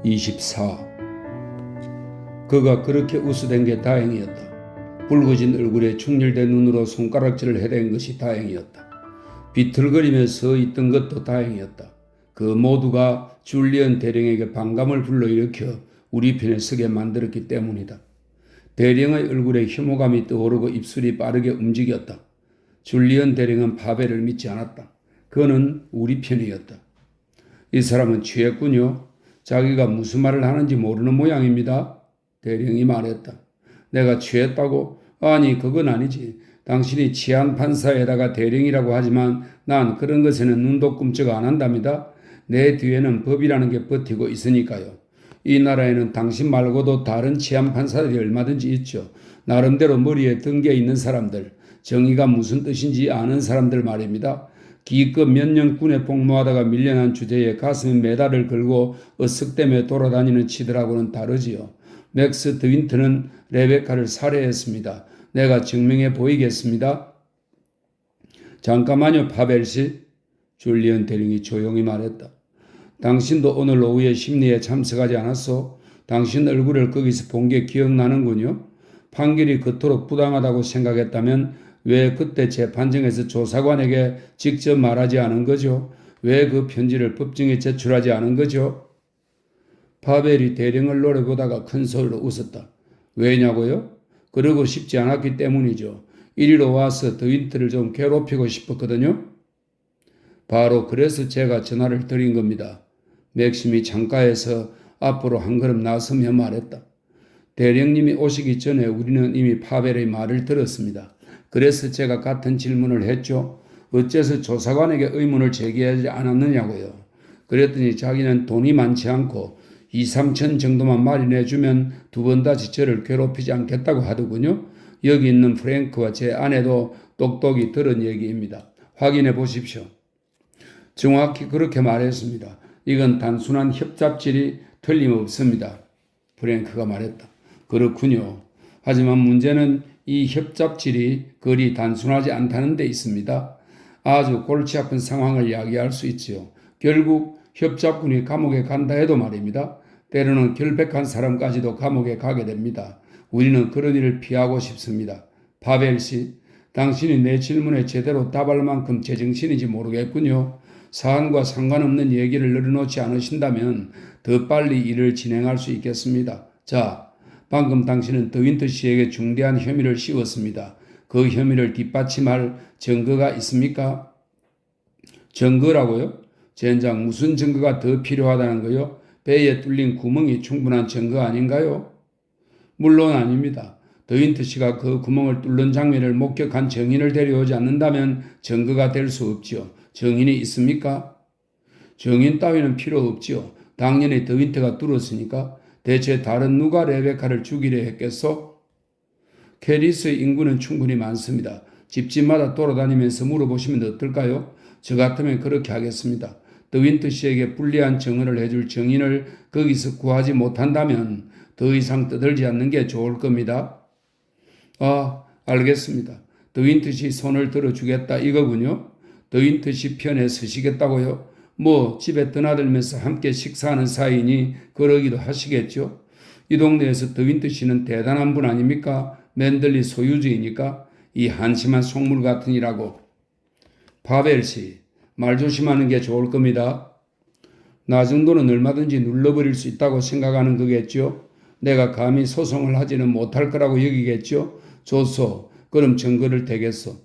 24. 그가 그렇게 우스댄 게 다행이었다. 붉어진 얼굴에 충혈된 눈으로 손가락질을 해댄 것이 다행이었다. 비틀거리며 서 있던 것도 다행이었다. 그 모두가 줄리언 대령에게 반감을 불러일으켜 우리 편에 서게 만들었기 때문이다. 대령의 얼굴에 혐오감이 떠오르고 입술이 빠르게 움직였다. 줄리언 대령은 파벨을 믿지 않았다. 그는 우리 편이었다. 이 사람은 취했군요. 자기가 무슨 말을 하는지 모르는 모양입니다. 대령이 말했다. 내가 취했다고? 아니, 그건 아니지. 당신이 치안 판사에다가 대령이라고 하지만 난 그런 것에는 눈도 끔찍 안 한답니다. 내 뒤에는 법이라는 게 버티고 있으니까요. 이 나라에는 당신 말고도 다른 치안 판사들이 얼마든지 있죠. 나름대로 머리에 등겨 있는 사람들, 정의가 무슨 뜻인지 아는 사람들 말입니다. 기껏 몇 년 군에 복무하다가 밀려난 주제에 가슴에 메달을 걸고 으쓱대며 돌아다니는 치들하고는 다르지요. 맥스 드윈트는 레베카를 살해했습니다. 내가 증명해 보이겠습니다. 잠깐만요, 파벨씨. 줄리언 대령이 조용히 말했다. 당신도 오늘 오후에 심리에 참석하지 않았소? 당신 얼굴을 거기서 본 게 기억나는군요. 판결이 그토록 부당하다고 생각했다면 왜 그때 재판정에서 조사관에게 직접 말하지 않은 거죠? 왜 그 편지를 법정에 제출하지 않은 거죠? 파벨이 대령을 노려보다가 큰 소리로 웃었다. 왜냐고요? 그러고 싶지 않았기 때문이죠. 이리로 와서 드윈트를 좀 괴롭히고 싶었거든요. 바로 그래서 제가 전화를 드린 겁니다. 맥심이 창가에서 앞으로 한 걸음 나서며 말했다. 대령님이 오시기 전에 우리는 이미 파벨의 말을 들었습니다. 그래서 제가 같은 질문을 했죠. 어째서 조사관에게 의문을 제기하지 않았느냐고요. 그랬더니 자기는 돈이 많지 않고 2, 3천 정도만 마련해주면 두 번 다시 저를 괴롭히지 않겠다고 하더군요. 여기 있는 프랭크와 제 아내도 똑똑히 들은 얘기입니다. 확인해 보십시오. 정확히 그렇게 말했습니다. 이건 단순한 협잡질이 틀림없습니다. 프랭크가 말했다. 그렇군요. 하지만 문제는 이 협잡질이 그리 단순하지 않다는 데 있습니다. 아주 골치 아픈 상황을 야기할 수 있지요. 결국 협잡군이 감옥에 간다 해도 말입니다. 때로는 결백한 사람까지도 감옥에 가게 됩니다. 우리는 그런 일을 피하고 싶습니다. 파벨 씨, 당신이 내 질문에 제대로 답할 만큼 제정신인지 모르겠군요. 사안과 상관없는 얘기를 늘어놓지 않으신다면 더 빨리 일을 진행할 수 있겠습니다. 자, 방금 당신은 드윈트 씨에게 중대한 혐의를 씌웠습니다. 그 혐의를 뒷받침할 증거가 있습니까? 증거라고요? 젠장 무슨 증거가 더 필요하다는 거요? 배에 뚫린 구멍이 충분한 증거 아닌가요? 물론 아닙니다. 드윈트 씨가 그 구멍을 뚫는 장면을 목격한 증인을 데려오지 않는다면 증거가 될 수 없지요. 증인이 있습니까? 증인 따위는 필요 없지요. 당연히 드윈트가 뚫었으니까. 대체 다른 누가 레베카를 죽이려 했겠소? 캐리스의 인구는 충분히 많습니다. 집집마다 돌아다니면서 물어보시면 어떨까요? 저 같으면 그렇게 하겠습니다. 드윈트 씨에게 불리한 증언을 해줄 증인을 거기서 구하지 못한다면 더 이상 떠들지 않는 게 좋을 겁니다. 아, 알겠습니다. 드윈트 씨 손을 들어주겠다 이거군요. 드윈트 씨 편에 서시겠다고요? 뭐 집에 드나들면서 함께 식사하는 사이니 그러기도 하시겠죠. 이 동네에서 드윈트 씨는 대단한 분 아닙니까? 맨들리 소유주이니까 이 한심한 속물 같으니라고. 파벨 씨, 말 조심하는 게 좋을 겁니다. 나 정도는 얼마든지 눌러버릴 수 있다고 생각하는 거겠죠. 내가 감히 소송을 하지는 못할 거라고 여기겠죠. 좋소. 그럼 증거를 대겠소.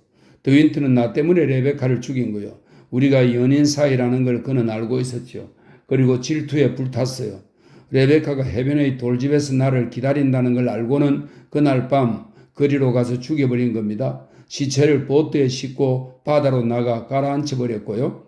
드윈트는 나 때문에 레베카를 죽인 거요. 우리가 연인 사이라는 걸 그는 알고 있었죠. 그리고 질투에 불탔어요. 레베카가 해변의 돌집에서 나를 기다린다는 걸 알고는 그날 밤 거리로 가서 죽여버린 겁니다. 시체를 보트에 싣고 바다로 나가 가라앉혀버렸고요.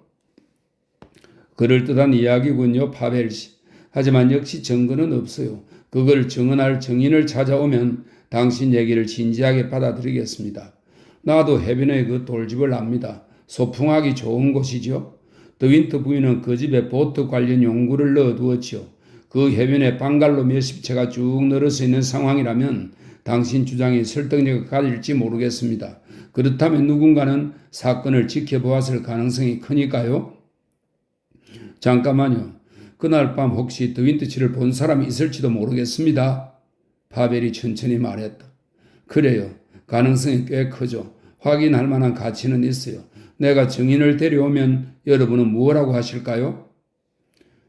그럴듯한 이야기군요, 파벨 씨. 하지만 역시 증거는 없어요. 그걸 증언할 증인을 찾아오면 당신 얘기를 진지하게 받아들이겠습니다. 나도 해변의 그 돌집을 압니다. 소풍하기 좋은 곳이죠. 드윈트 부인은 그 집에 보트 관련 용구를 넣어두었지요. 그 해변에 방갈로 몇십 채가 쭉 늘어서 있는 상황이라면 당신 주장이 설득력을 가질지 모르겠습니다. 그렇다면 누군가는 사건을 지켜보았을 가능성이 크니까요. 잠깐만요. 그날 밤 혹시 드윈트치를 본 사람이 있을지도 모르겠습니다. 파벨이 천천히 말했다. 그래요. 가능성이 꽤 크죠. 확인할 만한 가치는 있어요. 내가 증인을 데려오면 여러분은 무엇라고 하실까요?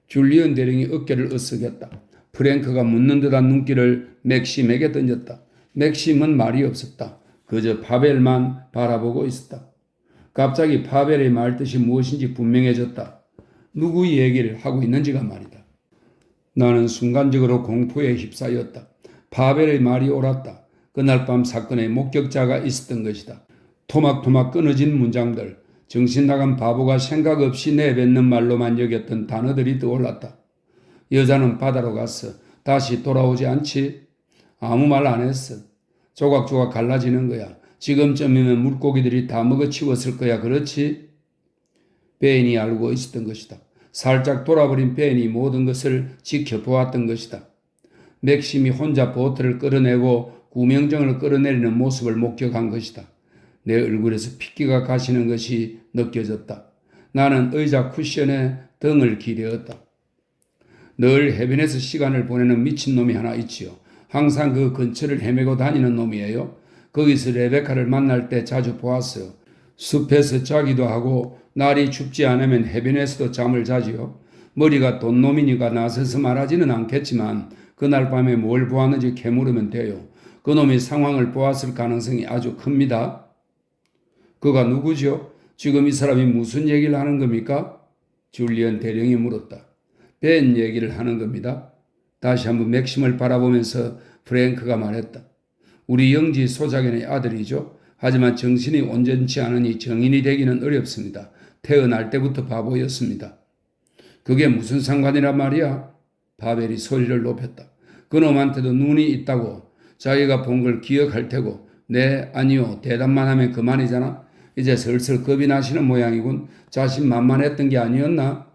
줄리언 대령이 어깨를 으쓱였다. 프랭크가 묻는 듯한 눈길을 맥심에게 던졌다. 맥심은 말이 없었다. 그저 파벨만 바라보고 있었다. 갑자기 파벨의 말뜻이 무엇인지 분명해졌다. 누구 얘기를 하고 있는지가 말이다. 나는 순간적으로 공포에 휩싸였다. 파벨의 말이 옳았다. 그날 밤 사건의 목격자가 있었던 것이다. 토막토막 끊어진 문장들, 정신 나간 바보가 생각 없이 내뱉는 말로만 여겼던 단어들이 떠올랐다. 여자는 바다로 갔어. 다시 돌아오지 않지? 아무 말 안 했어. 조각조각 갈라지는 거야. 지금쯤이면 물고기들이 다 먹어치웠을 거야. 그렇지? 베인이 알고 있었던 것이다. 살짝 돌아버린 베인이 모든 것을 지켜보았던 것이다. 맥심이 혼자 보트를 끌어내고 구명정을 끌어내리는 모습을 목격한 것이다. 내 얼굴에서 핏기가 가시는 것이 느껴졌다. 나는 의자 쿠션에 등을 기대었다. 늘 해변에서 시간을 보내는 미친놈이 하나 있지요. 항상 그 근처를 헤매고 다니는 놈이에요. 거기서 레베카를 만날 때 자주 보았어요. 숲에서 자기도 하고 날이 춥지 않으면 해변에서도 잠을 자지요. 머리가 돈놈이니까 나서서 말하지는 않겠지만 그날 밤에 뭘 보았는지 캐물으면 돼요. 그놈이 상황을 보았을 가능성이 아주 큽니다. 그가 누구죠? 지금 이 사람이 무슨 얘기를 하는 겁니까? 줄리언 대령이 물었다. 벤 얘기를 하는 겁니다. 다시 한번 맥심을 바라보면서 프랭크가 말했다. 우리 영지 소작연의 아들이죠. 하지만 정신이 온전치 않으니 정인이 되기는 어렵습니다. 태어날 때부터 바보였습니다. 그게 무슨 상관이란 말이야? 바벨이 소리를 높였다. 그놈한테도 눈이 있다고. 자기가 본 걸 기억할 테고. 네, 아니요. 대답만 하면 그만이잖아. 이제 슬슬 겁이 나시는 모양이군. 자신만만했던 게 아니었나?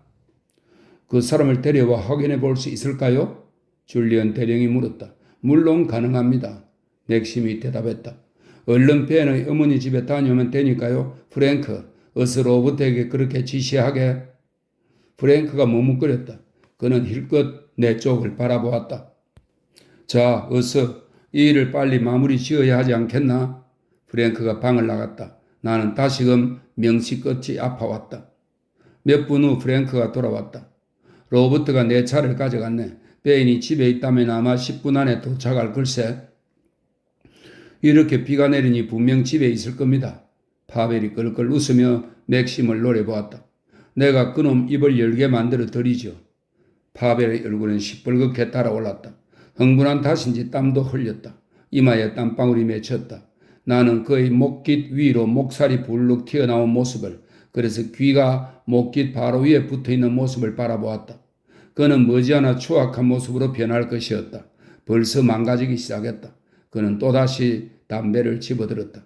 그 사람을 데려와 확인해 볼 수 있을까요? 줄리언 대령이 물었다. 물론 가능합니다. 맥심이 대답했다. 얼른 벤의 어머니 집에 다녀오면 되니까요. 프랭크, 어서 로버트에게 그렇게 지시하게. 프랭크가 머뭇거렸다. 그는 힐끗 내 쪽을 바라보았다. 자, 어서 이 일을 빨리 마무리 지어야 하지 않겠나? 프랭크가 방을 나갔다. 나는 다시금 명시 끝이 아파왔다. 몇 분 후 프랭크가 돌아왔다. 로버트가 내 차를 가져갔네. 베인이 집에 있다면 아마 10분 안에 도착할 걸세. 이렇게 비가 내리니 분명 집에 있을 겁니다. 파벨이 끌끌 웃으며 맥심을 노려보았다. 내가 그놈 입을 열게 만들어 드리죠. 파벨의 얼굴은 시뻘겋게 달아올랐다. 흥분한 탓인지 땀도 흘렸다. 이마에 땀방울이 맺혔다. 나는 그의 목깃 위로 목살이 불룩 튀어나온 모습을, 그래서 귀가 목깃 바로 위에 붙어있는 모습을 바라보았다. 그는 머지않아 추악한 모습으로 변할 것이었다. 벌써 망가지기 시작했다. 그는 또다시 담배를 집어들었다.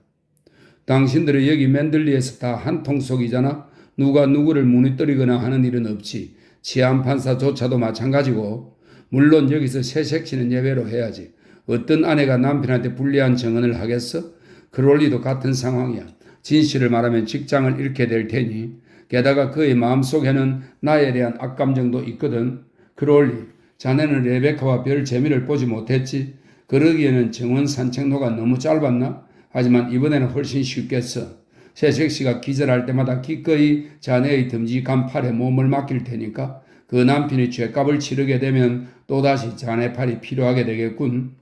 당신들은 여기 맨들리에서 다 한 통속이잖아. 누가 누구를 무너뜨리거나 하는 일은 없지. 치안판사조차도 마찬가지고. 물론 여기서 새색시는 예외로 해야지. 어떤 아내가 남편한테 불리한 증언을 하겠어? 그럴 리도 같은 상황이야. 진실을 말하면 직장을 잃게 될 테니. 게다가 그의 마음속에는 나에 대한 악감정도 있거든. 그럴 리. 자네는 레베카와 별 재미를 보지 못했지. 그러기에는 정원 산책로가 너무 짧았나? 하지만 이번에는 훨씬 쉽겠어. 새색시가 기절할 때마다 기꺼이 자네의 듬직한 팔에 몸을 맡길 테니까 그 남편이 죗값을 치르게 되면 또다시 자네 팔이 필요하게 되겠군.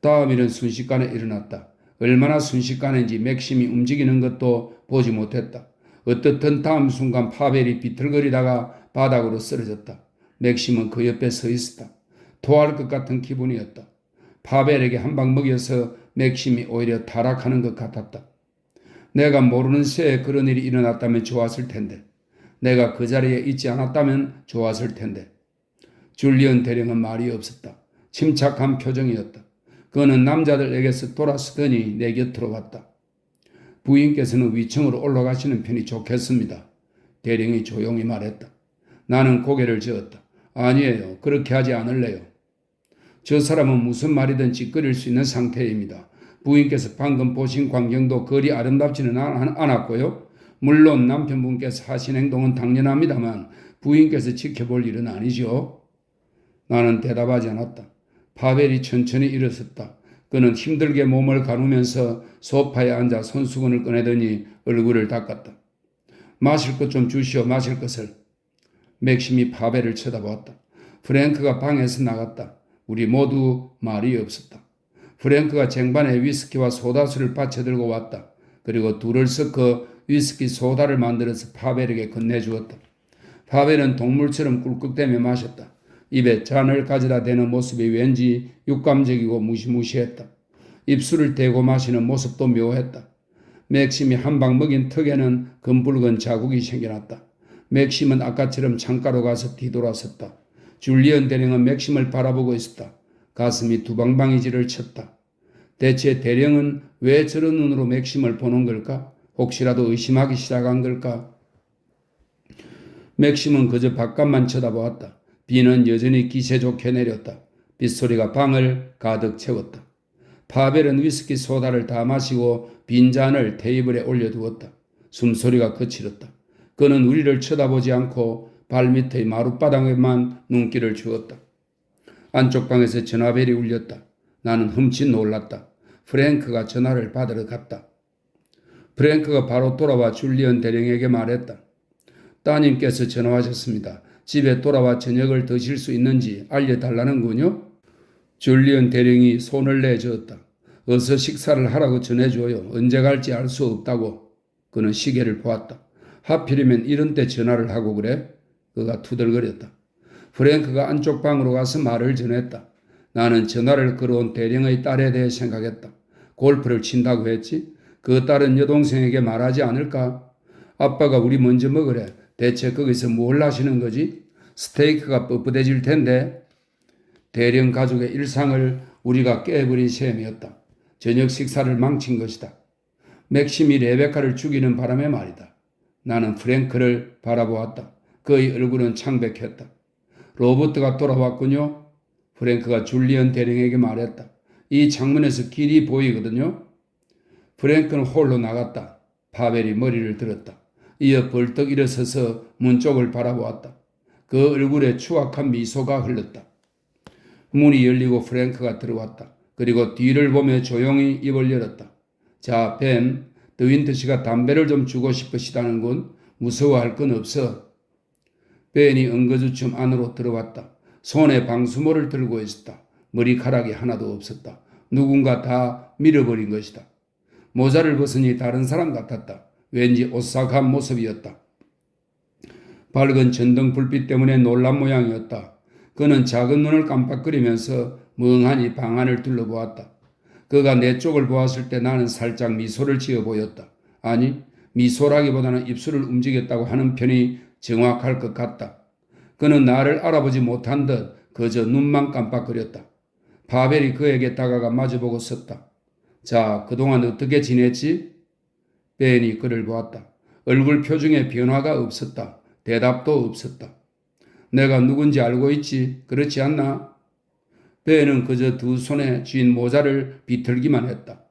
다음 일은 순식간에 일어났다. 얼마나 순식간인지 맥심이 움직이는 것도 보지 못했다. 어떻든 다음 순간 파벨이 비틀거리다가 바닥으로 쓰러졌다. 맥심은 그 옆에 서 있었다. 토할 것 같은 기분이었다. 파벨에게 한 방 먹여서 맥심이 오히려 타락하는 것 같았다. 내가 모르는 새에 그런 일이 일어났다면 좋았을 텐데. 내가 그 자리에 있지 않았다면 좋았을 텐데. 줄리언 대령은 말이 없었다. 침착한 표정이었다. 그는 남자들에게서 돌아서더니 내 곁으로 왔다. 부인께서는 위층으로 올라가시는 편이 좋겠습니다. 대령이 조용히 말했다. 나는 고개를 저었다. 아니에요. 그렇게 하지 않을래요. 저 사람은 무슨 말이든 찌꺼릴 수 있는 상태입니다. 부인께서 방금 보신 광경도 그리 아름답지는 않았고요. 물론 남편분께서 하신 행동은 당연합니다만 부인께서 지켜볼 일은 아니죠. 나는 대답하지 않았다. 파벨이 천천히 일어섰다. 그는 힘들게 몸을 가누면서 소파에 앉아 손수건을 꺼내더니 얼굴을 닦았다. 마실 것 좀 주시오. 마실 것을. 맥심이 파벨을 쳐다보았다. 프랭크가 방에서 나갔다. 우리 모두 말이 없었다. 프랭크가 쟁반에 위스키와 소다수를 받쳐들고 왔다. 그리고 둘을 섞어 위스키 소다를 만들어서 파벨에게 건네주었다. 파벨은 동물처럼 꿀꺽대며 마셨다. 입에 잔을 가져다 대는 모습이 왠지 육감적이고 무시무시했다. 입술을 대고 마시는 모습도 묘했다. 맥심이 한 방 먹인 턱에는 검붉은 자국이 생겨났다. 맥심은 아까처럼 창가로 가서 뒤돌아섰다. 줄리언 대령은 맥심을 바라보고 있었다. 가슴이 두방방이질을 쳤다. 대체 대령은 왜 저런 눈으로 맥심을 보는 걸까? 혹시라도 의심하기 시작한 걸까? 맥심은 그저 바깥만 쳐다보았다. 비는 여전히 기세 좋게 내렸다. 빗소리가 방을 가득 채웠다. 파벨은 위스키 소다를 다 마시고 빈 잔을 테이블에 올려두었다. 숨소리가 거칠었다. 그는 우리를 쳐다보지 않고 발밑의 마룻바닥에만 눈길을 주었다. 안쪽 방에서 전화벨이 울렸다. 나는 흠칫 놀랐다. 프랭크가 전화를 받으러 갔다. 프랭크가 바로 돌아와 줄리언 대령에게 말했다. 따님께서 전화하셨습니다. 집에 돌아와 저녁을 드실 수 있는지 알려달라는군요. 줄리언 대령이 손을 내저었다. 어서 식사를 하라고 전해줘요. 언제 갈지 알 수 없다고. 그는 시계를 보았다. 하필이면 이런 때 전화를 하고 그래? 그가 투덜거렸다. 프랭크가 안쪽 방으로 가서 말을 전했다. 나는 전화를 걸어온 대령의 딸에 대해 생각했다. 골프를 친다고 했지? 그 딸은 여동생에게 말하지 않을까? 아빠가 우리 먼저 먹으래. 대체 거기서 뭘 하시는 거지? 스테이크가 뻣뻣해질 텐데. 대령 가족의 일상을 우리가 깨버린 셈이었다. 저녁 식사를 망친 것이다. 맥심이 레베카를 죽이는 바람에 말이다. 나는 프랭크를 바라보았다. 그의 얼굴은 창백했다. 로버트가 돌아왔군요. 프랭크가 줄리언 대령에게 말했다. 이 창문에서 길이 보이거든요. 프랭크는 홀로 나갔다. 파벨이 머리를 들었다. 이어 벌떡 일어서서 문 쪽을 바라보았다. 그 얼굴에 추악한 미소가 흘렀다. 문이 열리고 프랭크가 들어왔다. 그리고 뒤를 보며 조용히 입을 열었다. 자, 벤, 더윈트 씨가 담배를 좀 주고 싶으시다는군. 무서워할 건 없어. 벤이 엉거주춤 안으로 들어왔다. 손에 방수모를 들고 있었다. 머리카락이 하나도 없었다. 누군가 다 밀어버린 것이다. 모자를 벗으니 다른 사람 같았다. 왠지 오싹한 모습이었다. 밝은 전등 불빛 때문에 놀란 모양이었다. 그는 작은 눈을 깜빡거리면서 멍하니 방 안을 둘러보았다. 그가 내 쪽을 보았을 때 나는 살짝 미소를 지어 보였다. 아니, 미소라기보다는 입술을 움직였다고 하는 편이 정확할 것 같다. 그는 나를 알아보지 못한 듯 그저 눈만 깜빡거렸다. 파벨이 그에게 다가가 마주보고 섰다. 자, 그동안 어떻게 지냈지? 벤이 그를 보았다. 얼굴 표정에 변화가 없었다. 대답도 없었다. 내가 누군지 알고 있지? 그렇지 않나? 벤은 그저 두 손에 쥔 모자를 비틀기만 했다.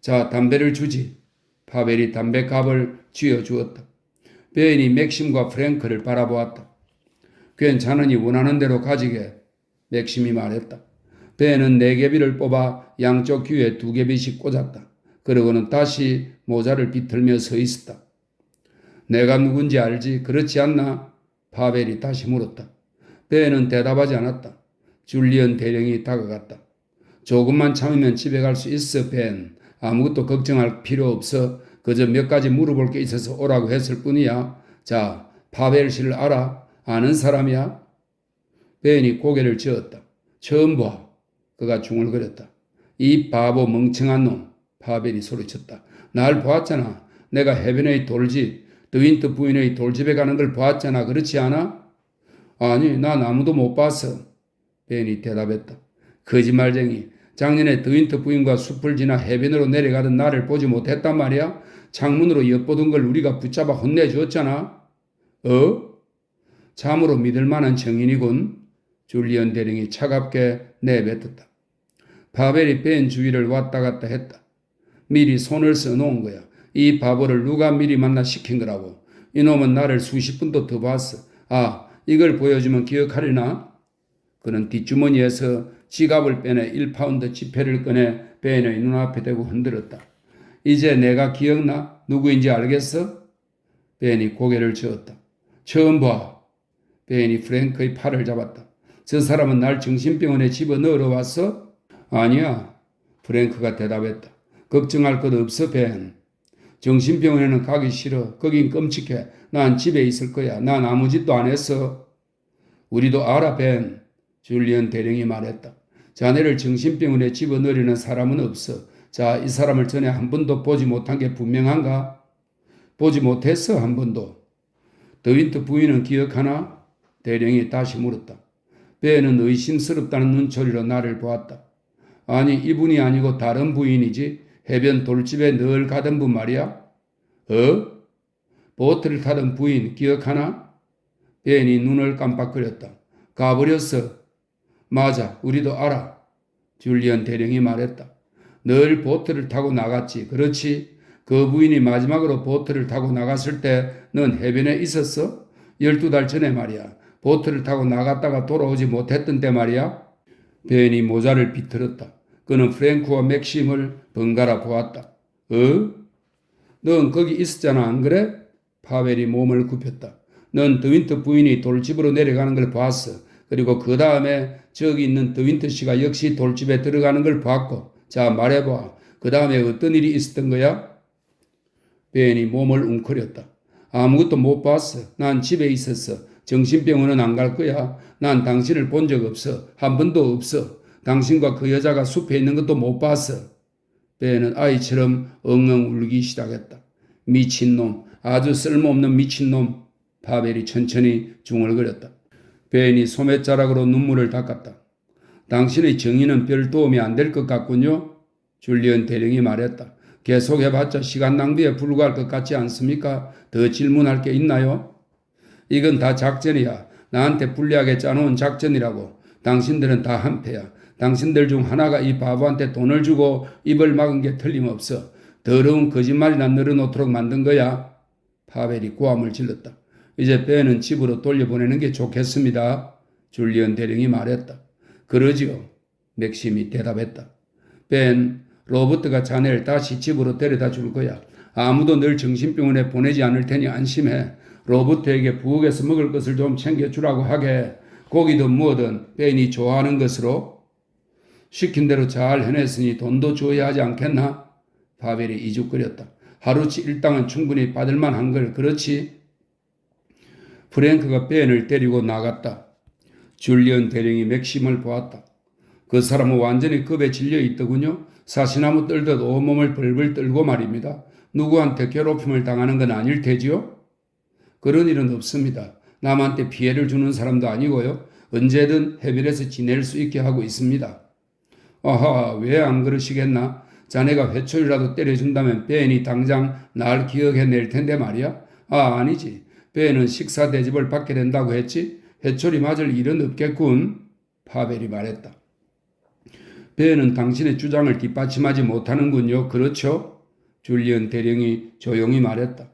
자, 담배를 주지. 파벨이 담배갑을 쥐어주었다. 벤이 맥심과 프랭크를 바라보았다. 괜찮으니 원하는 대로 가지게. 맥심이 말했다. 벤은 4개비를 뽑아 양쪽 귀에 2개비씩 꽂았다. 그러고는 다시 모자를 비틀며 서 있었다. 내가 누군지 알지? 그렇지 않나? 파벨이 다시 물었다. 벤은 대답하지 않았다. 줄리언 대령이 다가갔다. 조금만 참으면 집에 갈 수 있어, 벤. 아무것도 걱정할 필요 없어. 그저 몇 가지 물어볼 게 있어서 오라고 했을 뿐이야. 자, 파벨 씨를 알아? 아는 사람이야? 벤이 고개를 저었다. 처음 봐. 그가 중얼거렸다. 이 바보 멍청한 놈. 파벨이 소리쳤다. 날 보았잖아. 내가 해변의 돌집, 더윈트 부인의 돌집에 가는 걸 보았잖아. 그렇지 않아? 아니, 난 아무도 못 봤어. 벤이 대답했다. 거짓말쟁이. 작년에 더윈트 부인과 숲을 지나 해변으로 내려가던 나를 보지 못했단 말이야? 창문으로 엿보던 걸 우리가 붙잡아 혼내주었잖아. 참으로 믿을 만한 증인이군. 줄리언 대령이 차갑게 내뱉었다. 파벨이 벤 주위를 왔다 갔다 했다. 미리 손을 써놓은 거야. 이 바보를 누가 미리 만나 시킨 거라고. 이놈은 나를 수십 번도 더 봤어. 아, 이걸 보여주면 기억하려나? 그는 뒷주머니에서 지갑을 빼내 1파운드 지폐를 꺼내 벤의 눈앞에 대고 흔들었다. 이제 내가 기억나? 누구인지 알겠어? 벤이 고개를 저었다. 처음 봐. 벤이 프랭크의 팔을 잡았다. 저 사람은 날 정신병원에 집어넣으러 왔어? 아니야. 프랭크가 대답했다. 걱정할 것 없어, 벤. 정신병원에는 가기 싫어. 거긴 끔찍해. 난 집에 있을 거야. 난 아무 짓도 안 했어. 우리도 알아, 벤. 줄리언 대령이 말했다. 자네를 정신병원에 집어넣으려는 사람은 없어. 자, 이 사람을 전에 한 번도 보지 못한 게 분명한가? 보지 못했어, 한 번도. 더윈트 부인은 기억하나? 대령이 다시 물었다. 벤은 의심스럽다는 눈초리로 나를 보았다. 아니, 이분이 아니고 다른 부인이지. 해변 돌집에 늘 가던 분 말이야. 보트를 타던 부인 기억하나? 벤이 눈을 깜빡거렸다. 가버렸어. 맞아, 우리도 알아. 줄리언 대령이 말했다. 늘 보트를 타고 나갔지. 그렇지. 그 부인이 마지막으로 보트를 타고 나갔을 때 넌 해변에 있었어? 12달 전에 말이야. 보트를 타고 나갔다가 돌아오지 못했던 때 말이야. 벤이 모자를 비틀었다. 그는 프랭크와 맥심을 번갈아 보았다. 넌 거기 있었잖아, 안 그래? 파벨이 몸을 굽혔다. 넌 더윈트 부인이 돌집으로 내려가는 걸 봤어. 그리고 그 다음에 저기 있는 더윈트 씨가 역시 돌집에 들어가는 걸 봤고. 자, 말해봐. 그 다음에 어떤 일이 있었던 거야? 벤이 몸을 웅크렸다. 아무것도 못 봤어. 난 집에 있었어. 정신병원은 안 갈 거야. 난 당신을 본 적 없어. 한 번도 없어. 당신과 그 여자가 숲에 있는 것도 못 봤어. 벤은 아이처럼 엉엉 울기 시작했다. 미친놈, 아주 쓸모없는 미친놈. 파벨이 천천히 중얼거렸다. 벤이 소매자락으로 눈물을 닦았다. 당신의 정의는 별 도움이 안 될 것 같군요. 줄리언 대령이 말했다. 계속해봤자 시간 낭비에 불과할 것 같지 않습니까? 더 질문할 게 있나요? 이건 다 작전이야. 나한테 불리하게 짜놓은 작전이라고. 당신들은 다 한패야. 당신들 중 하나가 이 바보한테 돈을 주고 입을 막은 게 틀림없어. 더러운 거짓말이나 늘어놓도록 만든 거야. 파벨이 고함을 질렀다. 이제 벤은 집으로 돌려보내는 게 좋겠습니다. 줄리언 대령이 말했다. 그러지요. 맥심이 대답했다. 벤, 로버트가 자네를 다시 집으로 데려다 줄 거야. 아무도 널 정신병원에 보내지 않을 테니 안심해. 로버트에게 부엌에서 먹을 것을 좀 챙겨주라고 하게. 고기든 뭐든 벤이 좋아하는 것으로. 시킨 대로 잘 해냈으니 돈도 줘야 하지 않겠나? 파벨이 이죽거렸다. 하루치 일당은 충분히 받을 만한 걸. 그렇지? 프랭크가 벤을 데리고 나갔다. 줄리언 대령이 맥심을 보았다. 그 사람은 완전히 겁에 질려 있더군요. 사시나무 떨듯 온몸을 벌벌 떨고 말입니다. 누구한테 괴롭힘을 당하는 건 아닐 테지요? 그런 일은 없습니다. 남한테 피해를 주는 사람도 아니고요. 언제든 해변에서 지낼 수 있게 하고 있습니다. 아하, 왜 안 그러시겠나? 자네가 회초리라도 때려준다면 벤이 당장 날 기억해낼 텐데 말이야. 아, 아니지. 벤은 식사 대접을 받게 된다고 했지. 회초리 맞을 일은 없겠군. 파벨이 말했다. 벤은 당신의 주장을 뒷받침하지 못하는군요. 그렇죠? 줄리언 대령이 조용히 말했다.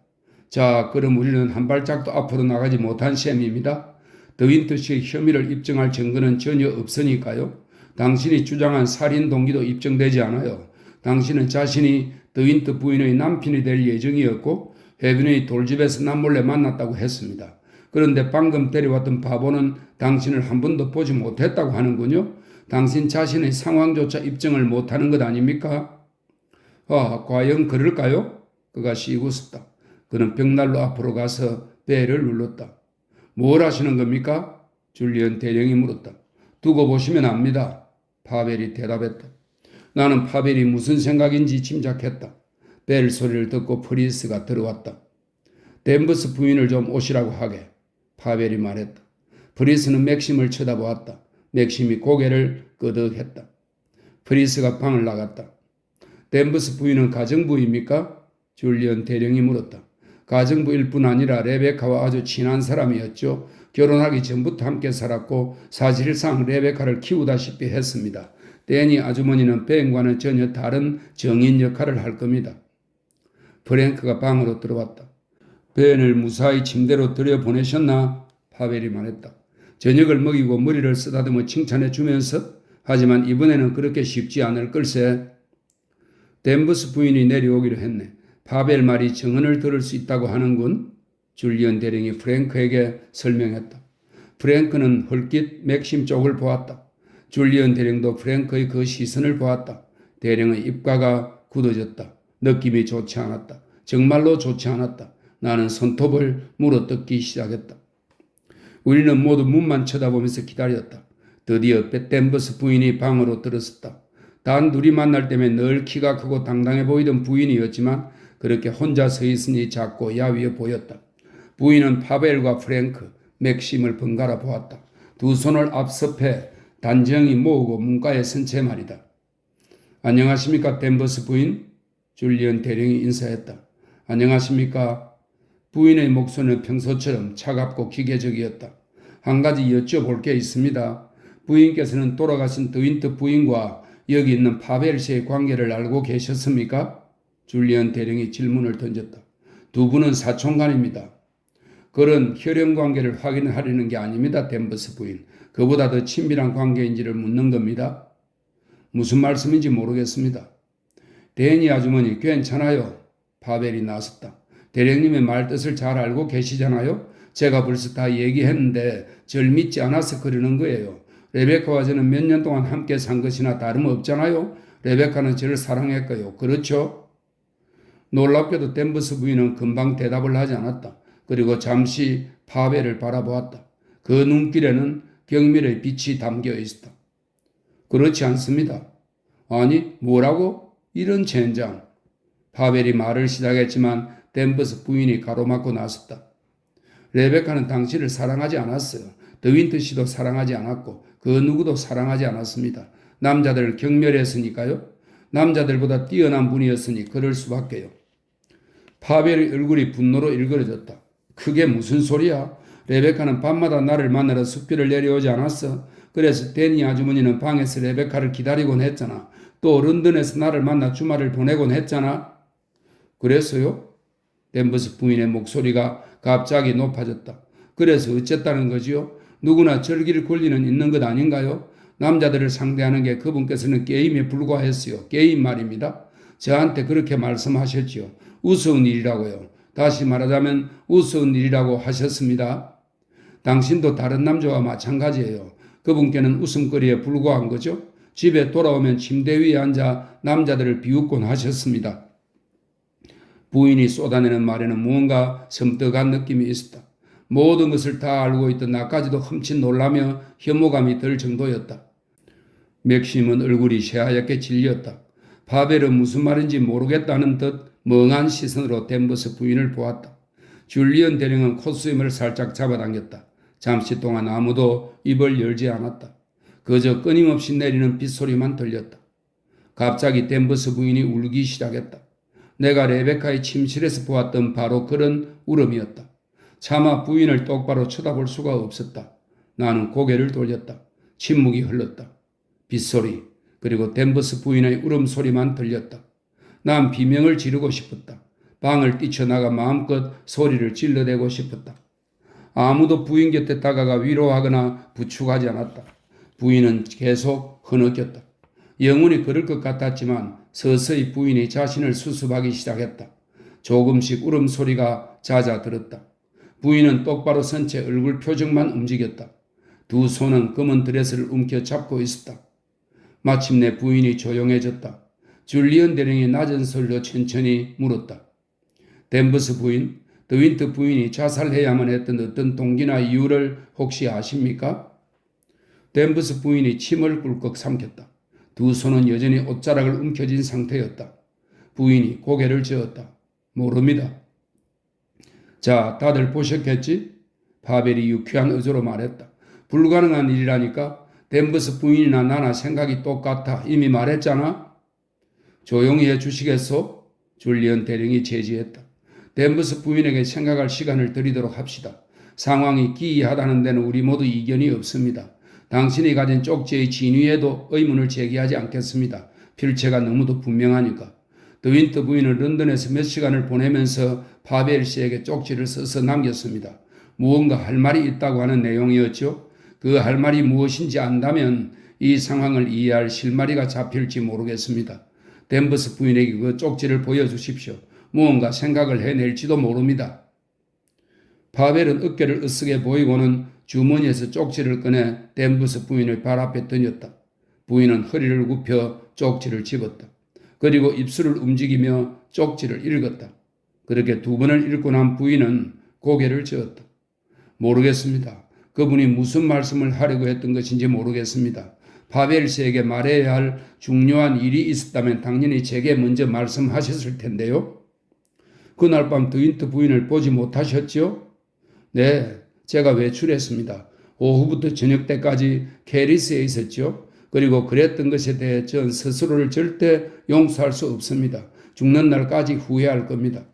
자, 그럼 우리는 한 발짝도 앞으로 나가지 못한 셈입니다. 더윈트 씨의 혐의를 입증할 증거는 전혀 없으니까요. 당신이 주장한 살인 동기도 입증되지 않아요. 당신은 자신이 더윈트 부인의 남편이 될 예정이었고 해변의 돌집에서 남몰래 만났다고 했습니다. 그런데 방금 데려왔던 바보는 당신을 한 번도 보지 못했다고 하는군요. 당신 자신의 상황조차 입증을 못하는 것 아닙니까? 아, 과연 그럴까요? 그가 씩 웃었다. 그는 벽난로 앞으로 가서 배를 눌렀다. 뭘 하시는 겁니까? 줄리언 대령이 물었다. 두고 보시면 압니다. 파벨이 대답했다. 나는 파벨이 무슨 생각인지 짐작했다. 벨 소리를 듣고 프리스가 들어왔다. 댄버스 부인을 좀 오시라고 하게. 파벨이 말했다. 프리스는 맥심을 쳐다보았다. 맥심이 고개를 끄덕했다. 프리스가 방을 나갔다. 댄버스 부인은 가정부입니까? 줄리언 대령이 물었다. 가정부일 뿐 아니라 레베카와 아주 친한 사람이었죠. 결혼하기 전부터 함께 살았고 사실상 레베카를 키우다시피 했습니다. 데니 아주머니는 벤과는 전혀 다른 정인 역할을 할 겁니다. 프랭크가 방으로 들어왔다. 벤을 무사히 침대로 들여보내셨나? 파벨이 말했다. 저녁을 먹이고 머리를 쓰다듬어 칭찬해 주면서 하지만 이번에는 그렇게 쉽지 않을 걸세. 댄버스 부인이 내려오기로 했네. 파벨 말이 정언을 들을 수 있다고 하는군. 줄리언 대령이 프랭크에게 설명했다. 프랭크는 헐깃 맥심 쪽을 보았다. 줄리언 대령도 프랭크의 그 시선을 보았다. 대령의 입가가 굳어졌다. 느낌이 좋지 않았다. 정말로 좋지 않았다. 나는 손톱을 물어뜯기 시작했다. 우리는 모두 문만 쳐다보면서 기다렸다. 드디어 댄버스 부인이 방으로 들어섰다. 단 둘이 만날 때면 늘 키가 크고 당당해 보이던 부인이었지만 그렇게 혼자 서 있으니 작고 야위어 보였다. 부인은 파벨과 프랭크, 맥심을 번갈아 보았다. 두 손을 앞섭해 단정히 모으고 문가에 선 채 말이다. 안녕하십니까 댄버스 부인? 줄리언 대령이 인사했다. 안녕하십니까? 부인의 목소리는 평소처럼 차갑고 기계적이었다. 한 가지 여쭤볼 게 있습니다. 부인께서는 돌아가신 드윈트 부인과 여기 있는 파벨 씨의 관계를 알고 계셨습니까? 줄리언 대령이 질문을 던졌다. 두 분은 사촌간입니다. 그런 혈연 관계를 확인하려는 게 아닙니다. 댄버스 부인. 그보다 더 친밀한 관계인지를 묻는 겁니다. 무슨 말씀인지 모르겠습니다. 데니 아주머니 괜찮아요. 파벨이 나섰다. 대령님의 말뜻을 잘 알고 계시잖아요. 제가 벌써 다 얘기했는데 절 믿지 않아서 그러는 거예요. 레베카와 저는 몇 년 동안 함께 산 것이나 다름없잖아요. 레베카는 저를 사랑했고요. 그렇죠? 놀랍게도 댄버스 부인은 금방 대답을 하지 않았다. 그리고 잠시 파벨을 바라보았다. 그 눈길에는 경멸의 빛이 담겨 있었다. 그렇지 않습니다. 아니 뭐라고? 이런 젠장. 파벨이 말을 시작했지만 댄버스 부인이 가로막고 나섰다. 레베카는 당신을 사랑하지 않았어요. 드윈트 씨도 사랑하지 않았고 그 누구도 사랑하지 않았습니다. 남자들을 경멸했으니까요. 남자들보다 뛰어난 분이었으니 그럴 수밖에요. 파벨의 얼굴이 분노로 일그러졌다. 그게 무슨 소리야? 레베카는 밤마다 나를 만나러 숲길을 내려오지 않았어. 그래서 데니 아주머니는 방에서 레베카를 기다리곤 했잖아. 또 런던에서 나를 만나 주말을 보내곤 했잖아. 그랬어요? 댄버스 부인의 목소리가 갑자기 높아졌다. 그래서 어쨌다는 거지요? 누구나 절기를 권리는 있는 것 아닌가요? 남자들을 상대하는 게 그분께서는 게임에 불과했어요. 게임 말입니다. 저한테 그렇게 말씀하셨지요. 우스운 일이라고요. 다시 말하자면 우스운 일이라고 하셨습니다. 당신도 다른 남자와 마찬가지예요. 그분께는 웃음거리에 불과한 거죠. 집에 돌아오면 침대 위에 앉아 남자들을 비웃곤 하셨습니다. 부인이 쏟아내는 말에는 무언가 섬뜩한 느낌이 있었다. 모든 것을 다 알고 있던 나까지도 흠칫 놀라며 혐오감이 들 정도였다. 맥심은 얼굴이 새하얗게 질렸다. 파벨은 무슨 말인지 모르겠다는 듯 멍한 시선으로 댄버스 부인을 보았다. 줄리언 대령은 콧수염을 살짝 잡아당겼다. 잠시 동안 아무도 입을 열지 않았다. 그저 끊임없이 내리는 빗소리만 들렸다. 갑자기 댄버스 부인이 울기 시작했다. 내가 레베카의 침실에서 보았던 바로 그런 울음이었다. 차마 부인을 똑바로 쳐다볼 수가 없었다. 나는 고개를 돌렸다. 침묵이 흘렀다. 빗소리 그리고 댄버스 부인의 울음소리만 들렸다. 난 비명을 지르고 싶었다. 방을 뛰쳐나가 마음껏 소리를 질러대고 싶었다. 아무도 부인 곁에 다가가 위로하거나 부축하지 않았다. 부인은 계속 흐느꼈다. 영원히 그럴 것 같았지만 서서히 부인이 자신을 수습하기 시작했다. 조금씩 울음소리가 잦아들었다. 부인은 똑바로 선 채 얼굴 표정만 움직였다. 두 손은 검은 드레스를 움켜잡고 있었다. 마침내 부인이 조용해졌다. 줄리언 대령이 낮은 소리로 천천히 물었다. 댄버스 부인, 드윈트 부인이 자살해야만 했던 어떤 동기나 이유를 혹시 아십니까? 댄버스 부인이 침을 꿀꺽 삼켰다. 두 손은 여전히 옷자락을 움켜쥔 상태였다. 부인이 고개를 저었다. 모릅니다. 자, 다들 보셨겠지? 파벨이 유쾌한 어조로 말했다. 불가능한 일이라니까? 댄버스 부인이나 나나 생각이 똑같아. 이미 말했잖아? 조용히 해주시겠소? 줄리언 대령이 제지했다. 댄버스 부인에게 생각할 시간을 드리도록 합시다. 상황이 기이하다는 데는 우리 모두 이견이 없습니다. 당신이 가진 쪽지의 진위에도 의문을 제기하지 않겠습니다. 필체가 너무도 분명하니까. 더윈트 부인은 런던에서 몇 시간을 보내면서 파벨 씨에게 쪽지를 써서 남겼습니다. 무언가 할 말이 있다고 하는 내용이었죠. 그 할 말이 무엇인지 안다면 이 상황을 이해할 실마리가 잡힐지 모르겠습니다. 댄버스 부인에게 그 쪽지를 보여주십시오. 무언가 생각을 해낼지도 모릅니다. 파벨은 어깨를 으쓱해 보이고는 주머니에서 쪽지를 꺼내 댄버스 부인의 발 앞에 던졌다. 부인은 허리를 굽혀 쪽지를 집었다. 그리고 입술을 움직이며 쪽지를 읽었다. 그렇게 두 번을 읽고 난 부인은 고개를 저었다. 모르겠습니다. 그분이 무슨 말씀을 하려고 했던 것인지 모르겠습니다. 파벨 씨에게 말해야 할 중요한 일이 있었다면 당연히 제게 먼저 말씀하셨을 텐데요. 그날 밤 더윈트 부인을 보지 못하셨죠? 네, 제가 외출했습니다. 오후부터 저녁 때까지 캐리스에 있었죠. 그리고 그랬던 것에 대해 전 스스로를 절대 용서할 수 없습니다. 죽는 날까지 후회할 겁니다.